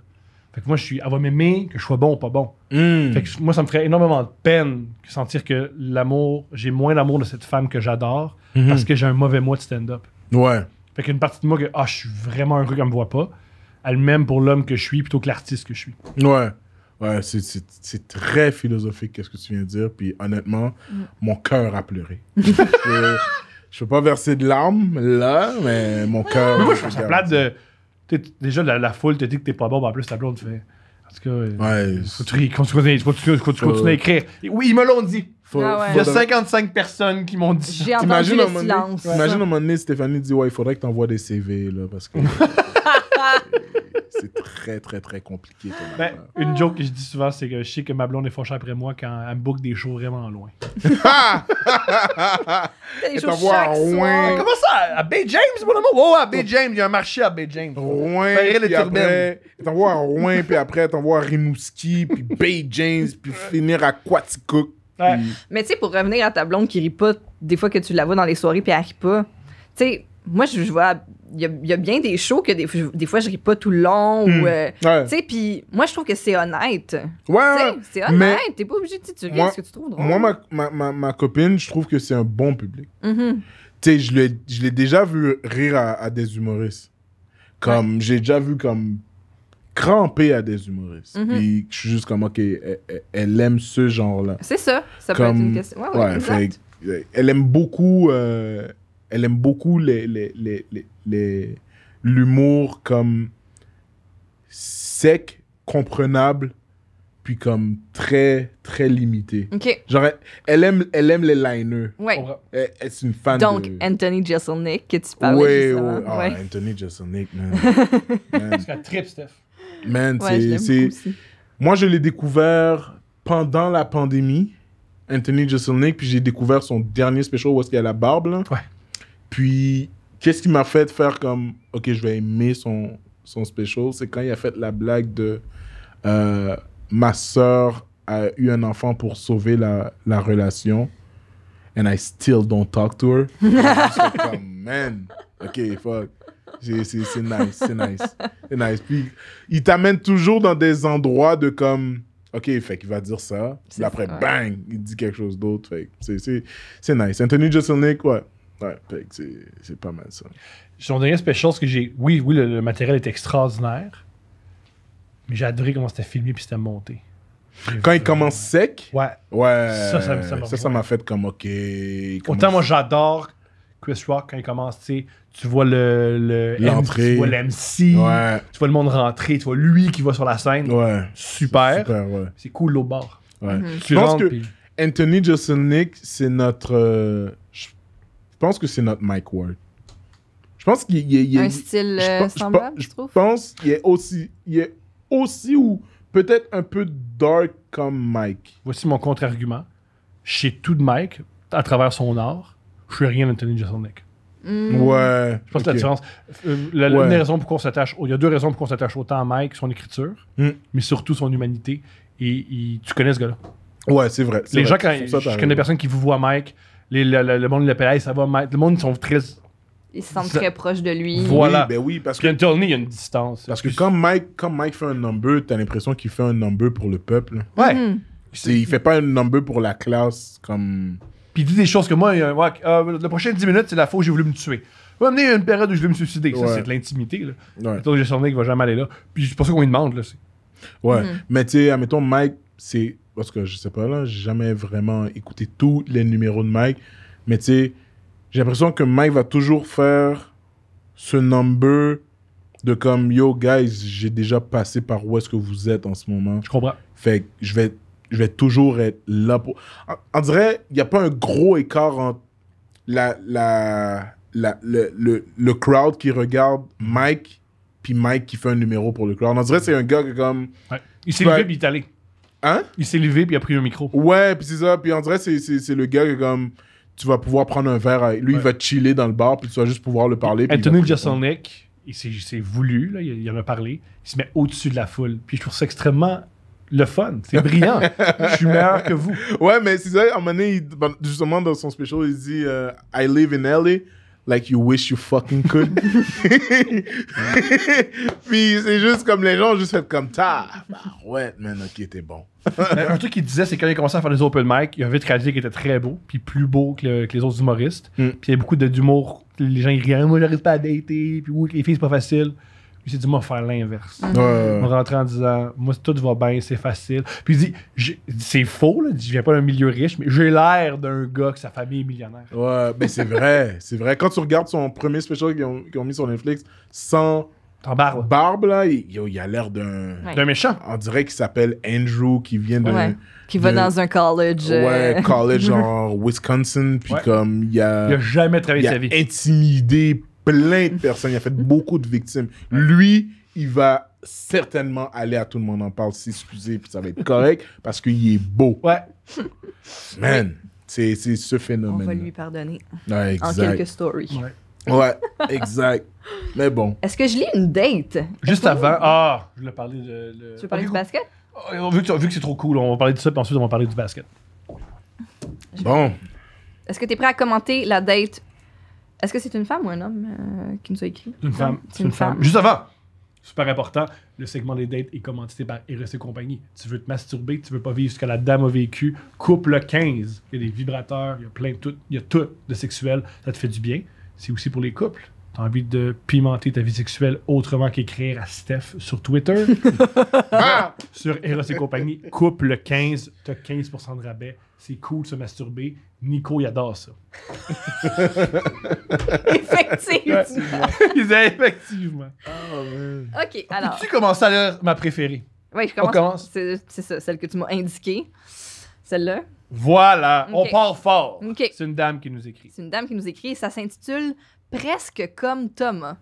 Fait que moi, elle va m'aimer, que je sois bon ou pas bon. Fait que moi, ça me ferait énormément de peine de sentir que j'ai moins d'amour de cette femme que j'adore parce que j'ai un mauvais mois de stand-up. Ouais. Fait qu'une partie de moi que je suis vraiment heureux qu'elle me voit pas. Elle m'aime pour l'homme que je suis plutôt que l'artiste que je suis. Ouais. Ouais, c'est très philosophique, qu'est-ce que tu viens de dire. Puis honnêtement, mon cœur a pleuré. Je peux pas verser de larmes là, mais mon cœur. Mais moi, je trouve ça plate de. Déjà, la foule te dit que t'es pas bon, mais en plus, ta blonde fait. En tout cas, Ouais. faut que tu continues à écrire. Oui, ils me l'ont dit. Ah ouais. Il y a 55 personnes qui m'ont dit. J'ai entendu le silence. Imagine à un moment donné, Stéphanie dit ouais, il faudrait que tu envoies des CV là, parce que c'est très, très, très compliqué. Ben, une joke que je dis souvent, c'est que je sais que ma blonde est fâchée après moi quand elle me book des shows vraiment loin. Des Et choses t'envoies chaque à soir. Rouen. Comment ça? À Bay James, mon amour? Oh, à Bay James, il y a un marché à Bay James. Rouen, Ferrer le puis après, t'envoies à Rouen, puis après, t'envoies à Rimouski, puis Bay James, puis finir à Quaticook. Ouais. Mais tu sais, pour revenir à ta blonde qui rit pas, des fois que tu la vois dans les soirées puis elle rit pas, tu sais, moi, je vois, il y a bien des shows que des fois, je ris pas tout le long. Ou, Ouais. tu sais, puis moi, je trouve que c'est honnête. Ouais, Tu ouais. sais, c'est honnête. T'es pas obligé, tu ris Moi- ce que tu trouves drôle. Moi, ma copine, je trouve que c'est un bon public. Mhm. Tu sais, je l'ai déjà vu rire à des humoristes. Comme, j'ai déjà vu comme cramper à des humoristes. Puis je suis juste comme, OK, elle aime ce genre-là. C'est ça. Ça peut Comme, être une question. Ouais, ouais, exact. elle aime beaucoup l'humour comme sec, comprenable, puis comme très, très limité. OK. Genre, elle aime les liners. Ouais. Elle, c'est une fan Donc, de... Anthony Jeselnik, que tu parlais justement. Ah, Ouais. Anthony Jeselnik, man. Man, Parce qu'elle trip, Steph. man, Ouais, je l'aime beaucoup aussi. Moi, je l'ai découvert pendant la pandémie, Anthony Jeselnik, puis j'ai découvert son dernier special où est-ce qu'il a la barbe, là. Ouais. Puis, qu'est-ce qui m'a fait faire comme, OK, je vais aimer son special, c'est quand il a fait la blague de ma sœur a eu un enfant pour sauver la relation, and I still don't talk to her. C'est comme, man, OK, fuck. C'est nice, c'est nice. C'est nice. Puis, il t'amène toujours dans des endroits de comme, OK, fait qu'il va dire ça. Puis après, ça, ouais. bang, il dit quelque chose d'autre. Fait que c'est nice. Anthony Jeselnik, ouais. Ouais, fait que c'est pas mal ça. Son dernier special, ce que j'ai. Oui, le matériel est extraordinaire. Mais j'ai adoré comment c'était filmé puis c'était monté. Quand il commence sec, Ouais. ouais, Ça m'a fait comme, OK. Autant moi j'adore Chris Rock quand il commence, tu vois l'entrée. tu vois l'MC, Ouais, tu vois le monde rentrer, tu vois lui qui va sur la scène. ouais. Super. Super, ouais. C'est cool l'autre bord. Ouais. Tu Je pense rentres, que puis- Anthony Jeselnik, c'est notre... je pense que c'est notre Mike Ward. Je pense qu'il y a... Un style semblable, je trouve. Je pense qu'il est aussi ou peut-être un peu dark comme Mike. Voici mon contre-argument. Je sais tout de Mike à travers son art. Je suis rien d'Anthony Jeselnik. Ouais. Je pense que la différence. Une des raisons pour qu'on s'attache. Il y a deux raisons pour qu'on s'attache autant à Mike, son écriture, mais surtout son humanité. Et tu connais ce gars-là. Ouais, c'est vrai. Les gens, quand je connais des personnes qui vous voient Mike, le monde l'appelle, hey, ça va Mike. Le monde, ils sont très. Ils se sentent très proches de lui. Voilà. Oui, parce Puis que... Anthony, il y a une distance. Parce que quand Mike fait un number, t'as l'impression qu'il fait un number pour le peuple. Ouais. Il fait pas un number pour la classe comme... Puis il dit des choses que moi, le prochain 10 minutes, c'est la fois où j'ai voulu me tuer. Il va amener une période où je vais me suicider. Ça, Ouais. c'est de l'intimité. Là. Ouais. Anthony Jeselnik va jamais aller là. Puis c'est pour ça qu'on lui demande. Là, Ouais. Mais tu sais, admettons, Mike, c'est... Parce que je sais pas, là, j'ai jamais vraiment écouté tous les numéros de Mike. Mais tu sais, j'ai l'impression que Mike va toujours faire ce number de comme, yo, guys, j'ai déjà passé par où est-ce que vous êtes en ce moment. Je comprends. Fait que je je vais toujours être là pour... On dirait, il n'y a pas un gros écart entre le crowd qui regarde Mike puis Mike qui fait un numéro pour le crowd. On dirait que c'est un gars qui comme... Ouais. Il s'est levé puis il est allé. Hein? Il s'est levé puis il a pris un micro. Ouais, puis c'est ça. Puis on dirait que c'est le gars qui comme... Tu vas pouvoir prendre un verre avec lui, il va chiller dans le bar, puis tu vas juste pouvoir le parler. Anthony Jeselnik, c'est voulu, là, il en a parlé, il se met au-dessus de la foule. Puis je trouve ça extrêmement le fun. C'est brillant. Je suis meilleur que vous. Ouais, mais c'est ça, à un moment donné, justement, dans son special, il dit I live in LA like you wish you fucking could. Puis c'est juste comme les gens ont juste fait comme ça. Ouais, man, ok, t'es bon. Un truc qu'il disait, c'est quand il a commencé à faire des open mic, il a vite réalisé qu'il était très beau, puis plus beau que les autres humoristes. Puis il y a beaucoup d'humour. Les gens ils rient, moi j'arrive pas à dater, puis oui, les filles c'est pas facile. Puis il s'est dit, moi, faire l'inverse. On rentrait en disant, moi, tout va bien, c'est facile. Puis il dit, c'est faux, là, je viens pas d'un milieu riche, mais j'ai l'air d'un gars que sa famille est millionnaire. Ouais, mais c'est vrai, c'est vrai. Quand tu regardes son premier special qu'ils ont mis sur Netflix, sans barbe là, il a l'air d'un méchant. On dirait qu'il s'appelle Andrew, qui vient de... Ouais. Qui va dans un college. Ouais, college en Wisconsin, puis comme il a jamais travaillé sa vie. Il a intimidé plein de personnes, il a fait beaucoup de victimes. Lui, il va certainement aller à Tout le monde en parle, s'excuser, puis ça va être correct, parce qu'il est beau. Ouais. Man, c'est ce phénomène. On va lui pardonner. Ouais, exact. En quelques stories. Ouais, exact. Mais bon. Est-ce que je lis une date? Juste avant, je voulais parler de... Tu veux parler du basket? Vu que c'est trop cool, on va parler de ça, puis ensuite on va parler du basket. Bon. Est-ce que tu es prêt à commenter la date? Est-ce que c'est une femme ou un homme qui nous a écrit? C'est une femme. C'est une femme. Juste avant, super important, le segment des dates est commandité par Eros et compagnie. Tu veux te masturber, tu veux pas vivre ce que la dame a vécu, couple 15. Il y a des vibrateurs, il y a plein de tout, il y a tout de sexuel, ça te fait du bien. C'est aussi pour les couples. T'as envie de pimenter ta vie sexuelle autrement qu'écrire à Steph sur Twitter. Sur Eros et compagnie, couple 15, t'as 15% de rabais. C'est cool de se masturber. Nico, il adore ça. Effectivement. Il disait effectivement. OK, alors. Tu commences à lire ma préférée. Oui, je commence. On commence. C'est ça, celle que tu m'as indiquée. Celle-là. Voilà, Ok. on part fort. OK. C'est une dame qui nous écrit. C'est une dame qui nous écrit et ça s'intitule Presque comme Thomas.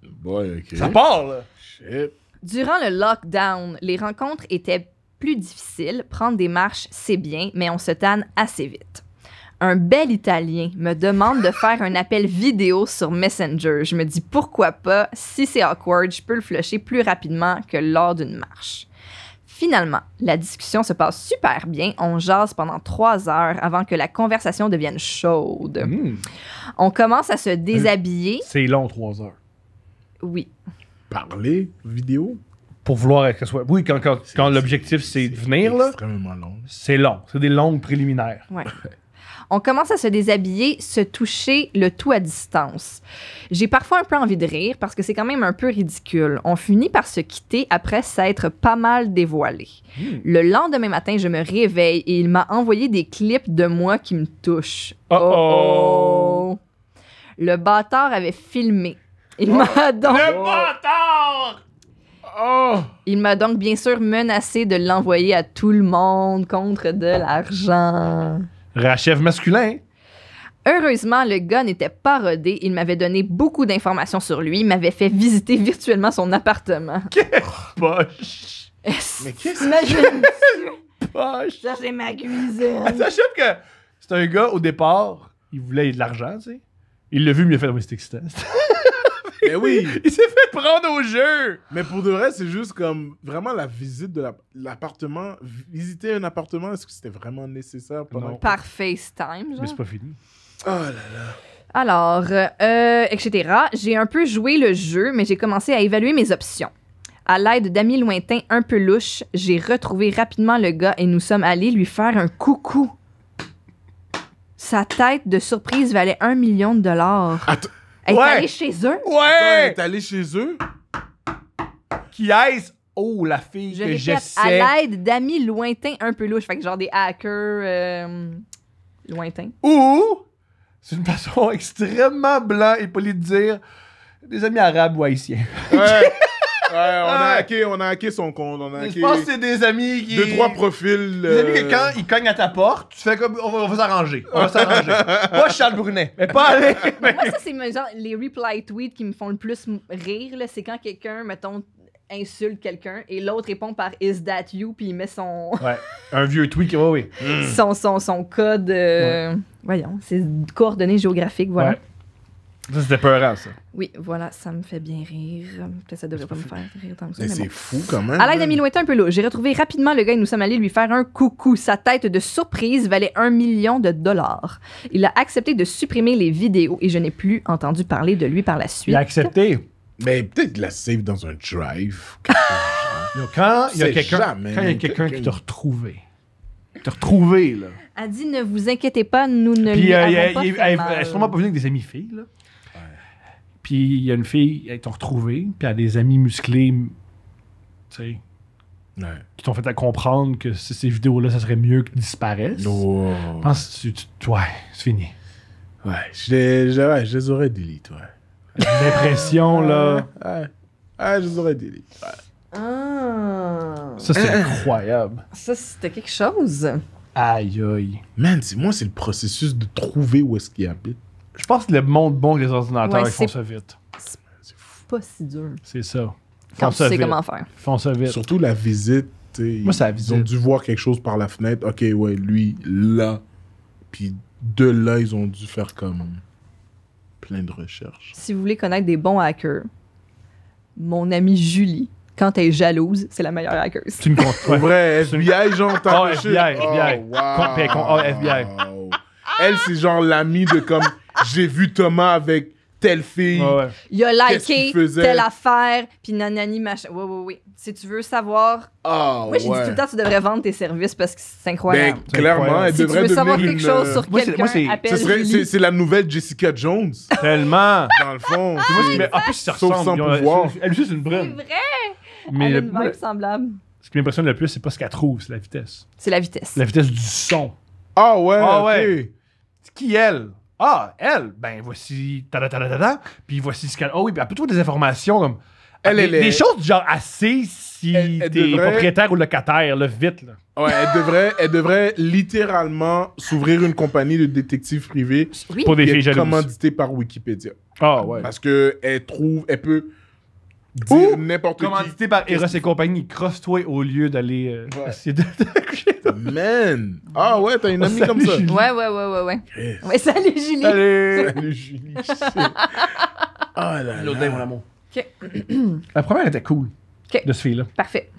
Boy, ok. Ça part, là. Shit. Durant le lockdown, les rencontres étaient plus difficiles. Prendre des marches, c'est bien, mais on se tanne assez vite. Un bel Italien me demande de faire un appel vidéo sur Messenger. Je me dis pourquoi pas, si c'est awkward, je peux le flusher plus rapidement que lors d'une marche. Finalement, la discussion se passe super bien. On jase pendant 3 heures avant que la conversation devienne chaude. On commence à se déshabiller. C'est long, 3 heures. Oui. Parler vidéo? Pour vouloir que ce soit... Oui, quand l'objectif, c'est de venir, là, extrêmement long. c'est long. C'est des longues préliminaires. Ouais. On commence à se déshabiller, se toucher, le tout à distance. J'ai parfois un peu envie de rire parce que c'est quand même un peu ridicule. On finit par se quitter après s'être pas mal dévoilé. Le lendemain matin, je me réveille et il m'a envoyé des clips de moi qui me touchent. Oh! Le bâtard avait filmé. Il m'a donc... Le bâtard! Il m'a donc bien sûr menacé de l'envoyer à tout le monde contre de l'argent. Rachève masculin. Heureusement, le gars n'était pas rodé. Il m'avait donné beaucoup d'informations sur lui. Il m'avait fait visiter virtuellement son appartement. Quelle poche! Mais qu'est-ce Imagine, Poche! ça c'est ma cuisine. Sachez que c'est un gars, au départ, il voulait de l'argent, tu sais. Il l'a vu, mais il a fait, mais c'est excitant. Mais oui! Il s'est fait prendre au jeu! Mais pour de vrai, c'est juste comme vraiment la visite de l'appartement. Visiter un appartement, est-ce que c'était vraiment nécessaire pendant... Non. Par FaceTime, genre. Mais c'est pas fini. Oh là là. Alors, etc. J'ai un peu joué le jeu, mais j'ai commencé à évaluer mes options. À l'aide d'amis lointains un peu louches, j'ai retrouvé rapidement le gars et nous sommes allés lui faire un coucou. Sa tête de surprise valait 1 million de dollars. Attends, Elle est Ouais. allée chez eux. Ouais! t'es allé chez eux? Qui est-ce? Oh, la fille Je que répète, j'essaie. à l'aide d'amis lointains un peu louches. Fait que genre des hackers lointains. Ou, c'est une façon extrêmement blanc et polie de dire des amis arabes ou haïtiens. Ouais. on a hacké son compte. On a hacké Je pense que c'est des amis qui... 2-3 profils. Des amis que quand ils cognent à ta porte, tu fais comme, on va s'arranger. Pas Charles Brunet, mais pas aller. Moi, ça, c'est genre les reply tweets qui me font le plus rire. Là, c'est quand quelqu'un, mettons, insulte quelqu'un et l'autre répond par Is that you? Puis il met son, Ouais, un vieux tweet, oui. son code. Voyons, c'est coordonnées géographiques, voilà. Ouais. Ça, c'était peurant, ça. Oui, voilà, ça me fait bien rire. Peut-être ça devrait pas me faire rire tant que ça. Mais mais c'est bon. fou quand même. À l'aide d'amis lointains un peu louche, j'ai retrouvé rapidement le gars et nous sommes allés lui faire un coucou. Sa tête de surprise valait $1 million. Il a accepté de supprimer les vidéos et je n'ai plus entendu parler de lui par la suite. Il a accepté. Mais peut-être qu'il la save dans un drive. Quand il y a C'est quelqu'un jamais qui t'a retrouvé. Là. A dit ne vous inquiétez pas, nous ne Puis lui avons pas elle fait est mal. sûrement pas venue avec des amis filles, là. Puis il y a une fille, elles t'ont retrouvé, puis elle a des amis musclés, tu sais, Ouais. qui t'ont fait à comprendre que ces vidéos-là, ça serait mieux qu'elles disparaissent. Oh. Je pense que ouais, c'est fini. Ouais, je les aurais delete, ouais. L'impression, là. Ouais, je les aurais delete. Ouais. Ah, Ça, c'est incroyable. ça c'était quelque chose. Aïe, aïe. Man, moi, c'est le processus de trouver où est-ce qu'il habite. Je pense que le monde bon que les ordinateurs, Ouais, ils font c'est- ça vite. Pas si dur. C'est ça. Ils Quand font tu ça sais vite. comment faire. Ils font ça vite. Surtout la visite. T'sais, Moi, c'est la Ils visite. ont dû voir quelque chose par la fenêtre. Ok, ouais, lui, là. Puis de là, ils ont dû faire comme plein de recherches. Si vous voulez connaître des bons hackers, mon amie Julie, quand elle est jalouse, c'est la meilleure hackeuse. Tu me comptes. Pour vrai, FBI, genre, t'as Oh, reçu- FBI. wow. FBI. Elle, c'est genre l'amie de comme j'ai vu Thomas avec telle fille. Ouais. Il a Qu'est-ce liké qu'il faisait? telle affaire, puis nanani machin. Oui. Si tu veux savoir. Ah, Moi, j'ai dit tout le temps, tu devrais vendre tes services parce que c'est incroyable. Ben, clairement, incroyable. elle Si tu devrait veux savoir devenir quelque une, chose sur moi, c'est- quelqu'un, moi, c'est- appelle ce serait- Julie. c'est la nouvelle Jessica Jones, Tellement. dans le fond. Moi, C'est- mais en plus, ça Sauf ressemble. sans pouvoir. Elle aussi, c'est une C'est brune. vrai! Mais Elle a une moi, vibe semblable. ce qui m'impressionne le plus, c'est pas ce qu'elle trouve, c'est la vitesse. C'est la vitesse. La vitesse du son. Ah ouais, Ah ok. ouais. C'est qui elle? Ah, elle, ben voici ta-da-ta-da-ta-da, puis voici ce qu'elle... Oh oui, puis elle peut trouver des informations comme... Elle, des, elle est- des choses du genre assez si Elle t'es devrait- propriétaire ou locataire, là, vite, là. Ouais, elle devrait littéralement s'ouvrir une compagnie de détectives privés Oui. Pour des qui filles est jalouses. commanditée par Wikipédia. Ah ouais. Parce que elle peut dire Ou n'importe qui. commandité par Eros et compagnie, crosse-toi au lieu d'aller Ouais. essayer de coucher. Man! Ah ouais, t'as une amie Salut, comme ça. Julie. Ouais. Chris. Ouais, salut Julie. Salut! Salut Julie. Ah là L'autre, là. mon amour. Ok. La première était cool, Ok. de ce fille-là. Parfait.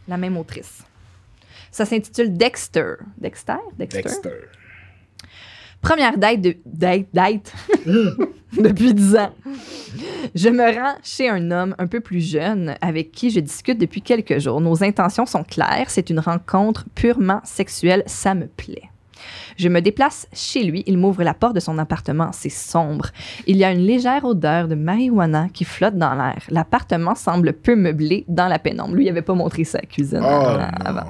La même autrice. Ça s'intitule Dexter. Dexter? Dexter. Première date depuis 10 ans. Je me rends chez un homme un peu plus jeune avec qui je discute depuis quelques jours. Nos intentions sont claires. C'est une rencontre purement sexuelle. Ça me plaît. Je me déplace chez lui. Il m'ouvre la porte de son appartement. C'est sombre. Il y a une légère odeur de marijuana qui flotte dans l'air. L'appartement semble peu meublé dans la pénombre. Lui, il n'avait pas montré sa cuisine Oh avant. non.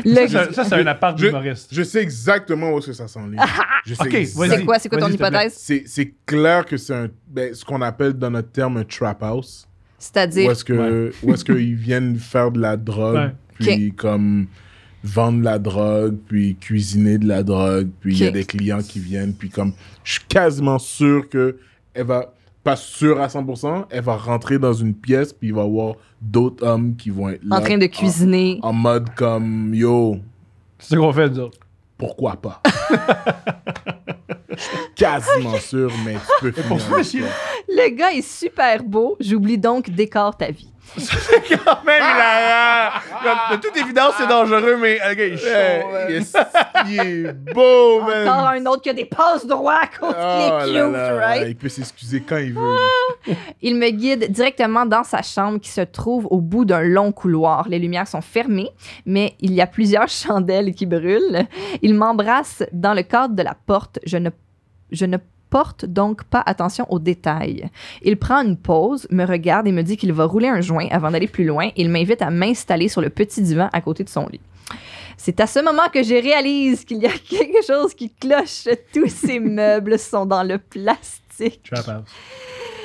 Le- Ça, c'est un appart d'humoriste. Je sais exactement où est-ce que ça s'enligne. Je sais Ok, exactement. vas-y. C'est quoi ton Vas-y, s'il te plaît. hypothèse? C'est clair que c'est ce qu'on appelle dans notre terme un trap house. C'est-à-dire... Où est-ce qu'ils viennent faire de la drogue, Ouais. puis comme vendre la drogue, puis cuisiner de la drogue, puis il y a Ok. des clients qui viennent, puis comme je suis quasiment sûr que elle va, pas sûr à 100%, elle va rentrer dans une pièce, puis il va y avoir d'autres hommes qui vont être là. en train de cuisiner. En mode comme, yo, C'est ce qu'on fait, nous autres. pourquoi pas? Je suis quasiment sûr, mais tu peux finir Pour ça, monsieur. l'histoire. Le gars est super beau. J'oublie donc décore ta vie. C'est quand même hilarant. De toute évidence, c'est dangereux, mais le gars, il est chaud. Il est beau, man! Encore un autre qui a des passes droits à cause Oh qu'il est là cute, là, right? il peut s'excuser quand il veut. Il me guide directement dans sa chambre qui se trouve au bout d'un long couloir. Les lumières sont fermées, mais il y a plusieurs chandelles qui brûlent. Il m'embrasse dans le cadre de la porte. Je ne porte donc pas attention aux détails. Il prend une pause, me regarde et me dit qu'il va rouler un joint avant d'aller plus loin. Il m'invite à m'installer sur le petit divan à côté de son lit. C'est à ce moment que je réalise qu'il y a quelque chose qui cloche. Tous ces meubles sont dans le plastique. Trap house.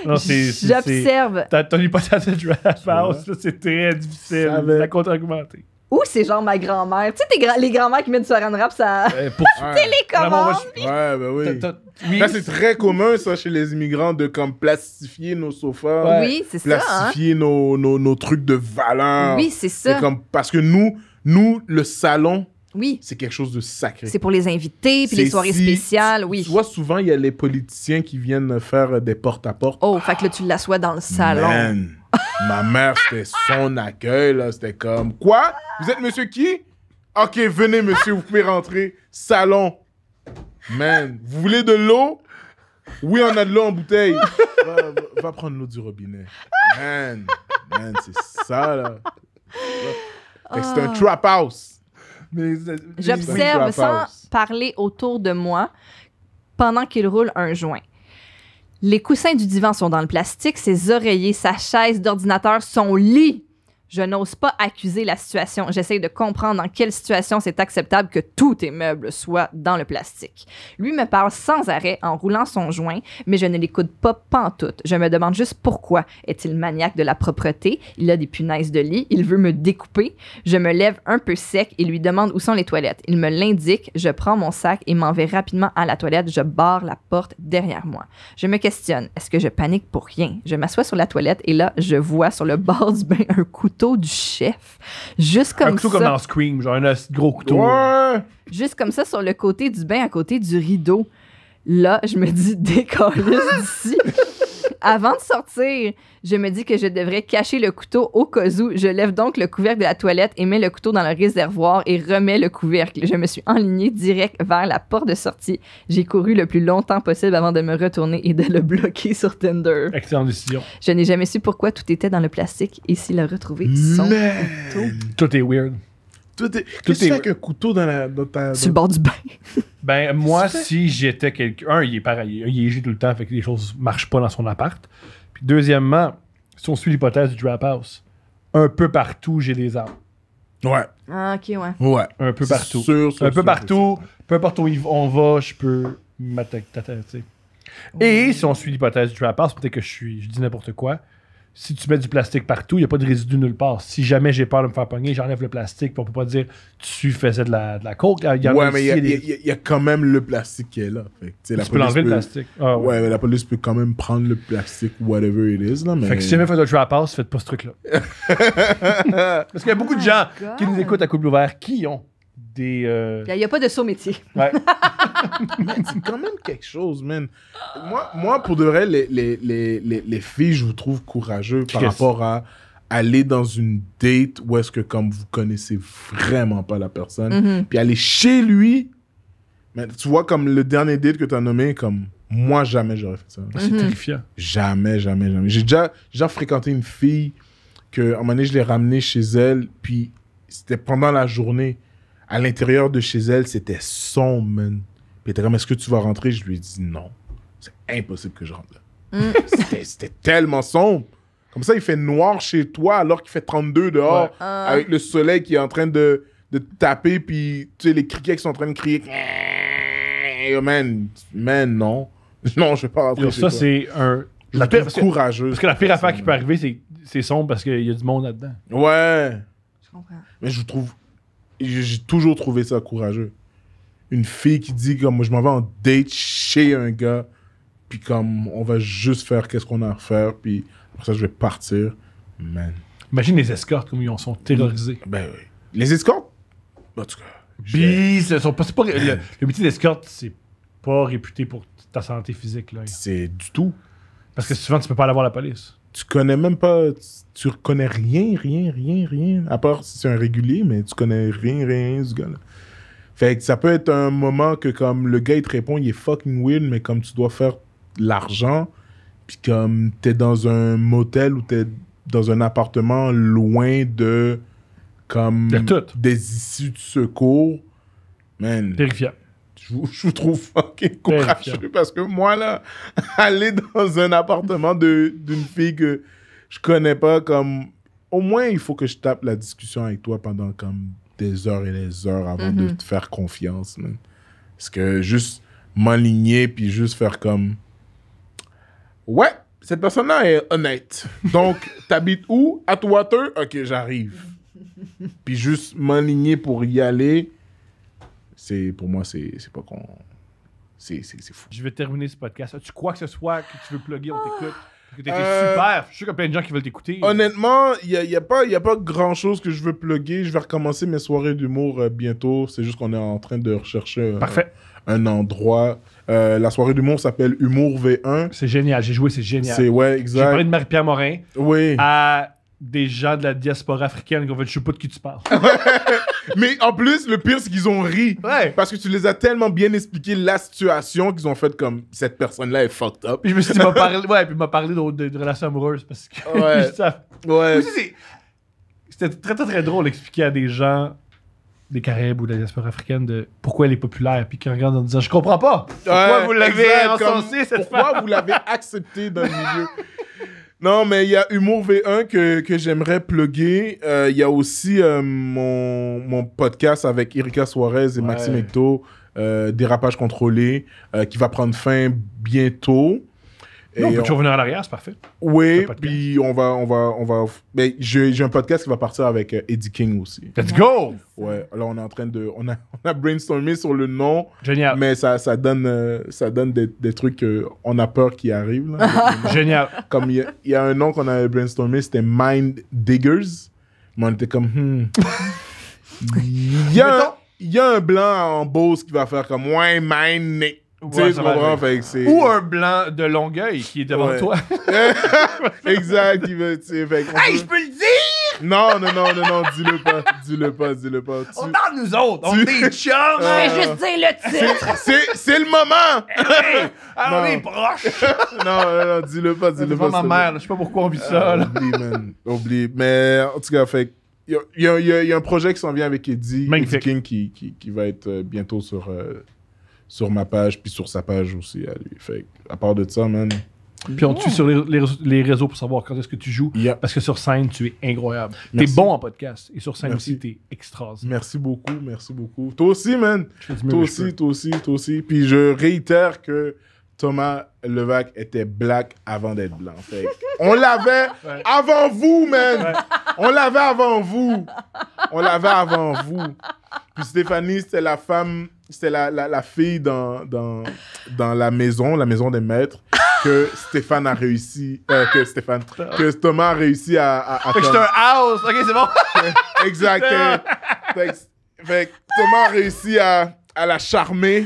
Non, J'observe. Ton hypothèse de Draft House, là, c'est très difficile à contre-argumenter. Ou c'est genre ma grand-mère. Tu sais, les grand-mères qui mettent du saran wrap, ça Pour télécommande. Ouais, ben oui. Oui, Là, c'est très commun, ça, chez les immigrants, de comme plastifier nos sofas. Oui, c'est ça. Hein? Plastifier nos trucs de valeur. Oui, c'est ça. Parce que nous, le salon, Oui. c'est quelque chose de sacré. C'est pour les invités, puis les soirées spéciales, oui. Tu vois, souvent, il y a les politiciens qui viennent faire des porte-à-porte. Oh, fait que là, tu l'assois dans le salon. Man, ma mère, c'était son accueil, là. C'était comme, quoi? Vous êtes monsieur qui? OK, venez, monsieur, vous pouvez rentrer. Salon. Man, vous voulez de l'eau? Oui, on a de l'eau en bouteille. Va prendre l'eau du robinet. Man, c'est ça, là. Fait que c'est un trap house. J'observe sans parler autour de moi pendant qu'il roule un joint. Les coussins du divan sont dans le plastique, ses oreillers, sa chaise d'ordinateur, son lit. Je n'ose pas accuser la situation. J'essaie de comprendre dans quelle situation c'est acceptable que tous tes meubles soient dans le plastique. Lui me parle sans arrêt en roulant son joint, mais je ne l'écoute pas pantoute. Je me demande juste pourquoi. Est-il maniaque de la propreté? Il a des punaises de lit. Il veut me découper. Je me lève un peu sec et lui demande où sont les toilettes. Il me l'indique. Je prends mon sac et m'en vais rapidement à la toilette. Je barre la porte derrière moi. Je me questionne. Est-ce que je panique pour rien? Je m'assois sur la toilette et là, je vois sur le bord du bain un couteau du chef. Juste comme ça. Un couteau comme dans Scream, genre un gros couteau. Ouais! Juste comme ça sur le côté du bain, à côté du rideau. Là, je me dis, décalisse d'ici. Avant de sortir, je me dis que je devrais cacher le couteau au cas où. Je lève donc le couvercle de la toilette et mets le couteau dans le réservoir et remets le couvercle. Je me suis enlignée direct vers la porte de sortie. J'ai couru le plus longtemps possible avant de me retourner et de le bloquer sur Tinder. Excellente décision. Je n'ai jamais su pourquoi tout était dans le plastique et s'il a retrouvé son couteau. Tout est weird. Qu'est-ce que tu fais avec un couteau dans ta... Sur le bord du bain. Ben, moi, si j'étais quelqu'un... Il est pareil. Il est égé tout le temps, fait que les choses marchent pas dans son appart. Puis deuxièmement, si on suit l'hypothèse du Trap House, un peu partout, j'ai des armes. Ouais. Ah, ok, ouais. Ouais. Un peu partout. Un peu partout. Peu importe où on va, je peux m'attaquer. Et si on suit l'hypothèse du Trap House, peut-être que je dis n'importe quoi. Si tu mets du plastique partout, il n'y a pas de résidu nulle part. Si jamais j'ai peur de me faire pogner, j'enlève le plastique. Puis on peut pas dire tu faisais de la coke. Ouais, mais il y a quand même le plastique qui est là. Fait que, tu peux l'enlever le plastique. Ah, ouais, mais la police peut quand même prendre le plastique, whatever it is. Là, mais... Fait que si jamais vous faites un trap house, faites pas ce truc-là. Parce qu'il y a beaucoup de gens qui nous écoutent à couple ouvert qui ont des... Il n'y a pas de saut métier. Ouais. Man, c'est quand même quelque chose, man. Moi pour de vrai, les filles, je vous trouve courageux par rapport à aller dans une date où est-ce que comme vous connaissez vraiment pas la personne, puis aller chez lui. Man, tu vois, comme le dernier date que tu as nommé, comme moi, jamais j'aurais fait ça. C'est terrifiant. Jamais. J'ai déjà fréquenté une fille que, à un moment donné, je l'ai ramenée chez elle, puis c'était pendant la journée. À l'intérieur de chez elle, c'était sombre, man. Puis elle était comme, est-ce que tu vas rentrer? Je lui ai dit non. C'est impossible que je rentre là. C'était tellement sombre. Comme ça, il fait noir chez toi alors qu'il fait 32 dehors, avec le soleil qui est en train de taper, puis tu sais, les criquets qui sont en train de crier. Man, non. Non, je vais pas rentrer chez toi. Ça, c'est la pire courageuse. Parce que la pire affaire qui peut arriver, c'est sombre parce qu'il y a du monde là-dedans. Ouais. Je comprends. Mais j'ai toujours trouvé ça courageux. Une fille qui dit comme je m'en vais en date chez un gars, puis comme on va juste faire qu'est-ce qu'on a à faire, puis après ça je vais partir. Man. Imagine les escortes comme ils en sont terrorisés. Ben oui. Les escortes? En tout cas. Le métier d'escorte, c'est pas réputé pour ta santé physique. Là. C'est du tout. Parce que souvent tu peux pas aller voir la police. Tu connais même pas, tu reconnais rien, à part si c'est un régulier, mais tu connais rien du gars là. Fait que ça peut être un moment que comme le gars il te répond, il est fucking weird, mais comme tu dois faire l'argent, puis comme t'es dans un motel ou t'es dans un appartement loin de comme des issues de secours, man. Terrifiant. Je vous trouve fucking courageux parce que moi, là, aller dans un appartement d'une fille que je connais pas, comme... Au moins, il faut que je tape la discussion avec toi pendant comme des heures et des heures avant de te faire confiance, man. Parce que juste m'aligner puis juste faire comme... Ouais, cette personne-là est honnête. Donc, t'habites où? Atwater? Ok, j'arrive. Puis juste m'aligner pour y aller, pour moi, c'est pas con. C'est fou. Je vais terminer ce podcast. Tu crois que ce soit que tu veux plugger, on t'écoute? Parce que t'étais super. Je suis sûr qu'il y a plein de gens qui veulent t'écouter. Honnêtement, il y a pas grand-chose que je veux plugger. Je vais recommencer mes soirées d'humour bientôt. C'est juste qu'on est en train de rechercher un endroit. La soirée d'humour s'appelle Humour V1. C'est génial. J'ai joué, c'est génial. Ouais, J'ai exact. parlé de Marie-Pierre Morin Oui. à des gens de la diaspora africaine qui ont fait « Je sais pas de qui tu parles. » Mais en plus, le pire, c'est qu'ils ont ri. Ouais. Parce que tu les as tellement bien expliqué la situation qu'ils ont fait comme cette personne-là est fucked up. Puis je me suis dit, il m'a parlé de relations amoureuses parce que Ouais. Ouais. Aussi, c'était très, très, très drôle d'expliquer à des gens des Caraïbes ou de la diaspora africaine de pourquoi elle est populaire, puis qu'ils regardent en disant « Je comprends pas. Pourquoi vous l'avez exact, encensé, comme, cette pourquoi femme? vous l'avez accepté dans le milieu? Non, mais il y a Humour V1 que j'aimerais plugger. Il y a aussi mon podcast avec Erika Suarez et Maxime Hecto, Dérapage contrôlé, qui va prendre fin bientôt. Non, on peut toujours venir à l'arrière, c'est parfait. Oui, puis on va. Ben, j'ai un podcast qui va partir avec Eddie King aussi. Let's go! Ouais, là on est en train de. On a brainstormé sur le nom. Génial. Mais ça donne des trucs qu'on a peur qui arrivent. Là. Génial. Comme il y a un nom qu'on avait brainstormé, c'était Mind Diggers. Mais on était comme. Il y a un blanc en Beauce qui va faire comme ouais, Mind Nick. Ouais, Tu comprends? Ou un blanc de Longueuil qui est devant toi. Exact. Il veut, Hey, je peux le dire! Non, dis-le pas. On parle nous autres, on est des chums! Je vais juste dire le titre. C'est le moment! On est proches! non, dis-le pas. Devant ma mère, là, je sais pas pourquoi on vit ça. Là. Oublie, man. Oublie. Mais en tout cas, fait il y a un projet qui s'en vient avec Eddie King qui va être bientôt sur ma page, puis sur sa page aussi à lui. Fait à part de ça, man. Puis on te suit sur les réseaux pour savoir quand est-ce que tu joues. Yep. Parce que sur scène, tu es incroyable. Merci. T'es bon en podcast. Et sur scène Merci. aussi, t'es extraordinaire. Merci beaucoup. Toi aussi, man. Je fais du mieux que je peux. Toi aussi. Puis je réitère que Thomas Levac était black avant d'être blanc. Fait on l'avait avant vous, man. Ouais. On l'avait avant vous. Puis Stéphanie, c'était la femme, c'était la fille dans la maison des maîtres, que Stéphane a réussi, que Thomas a réussi à Fait que j'étais un house. Ok, c'est bon. exact. Fait que Thomas a réussi à la charmer.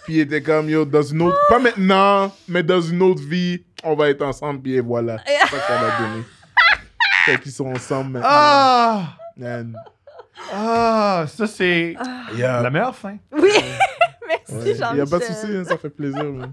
Puis il était comme, yo, dans une autre... Pas maintenant, mais dans une autre vie, on va être ensemble, puis voilà. C'est ça qu'on a donné. Fait qu'ils sont ensemble maintenant. Man. Ça c'est la meilleure fin. Oui. Merci, Jean-Michel. Il n'y a pas de souci, hein, ça fait plaisir. Man.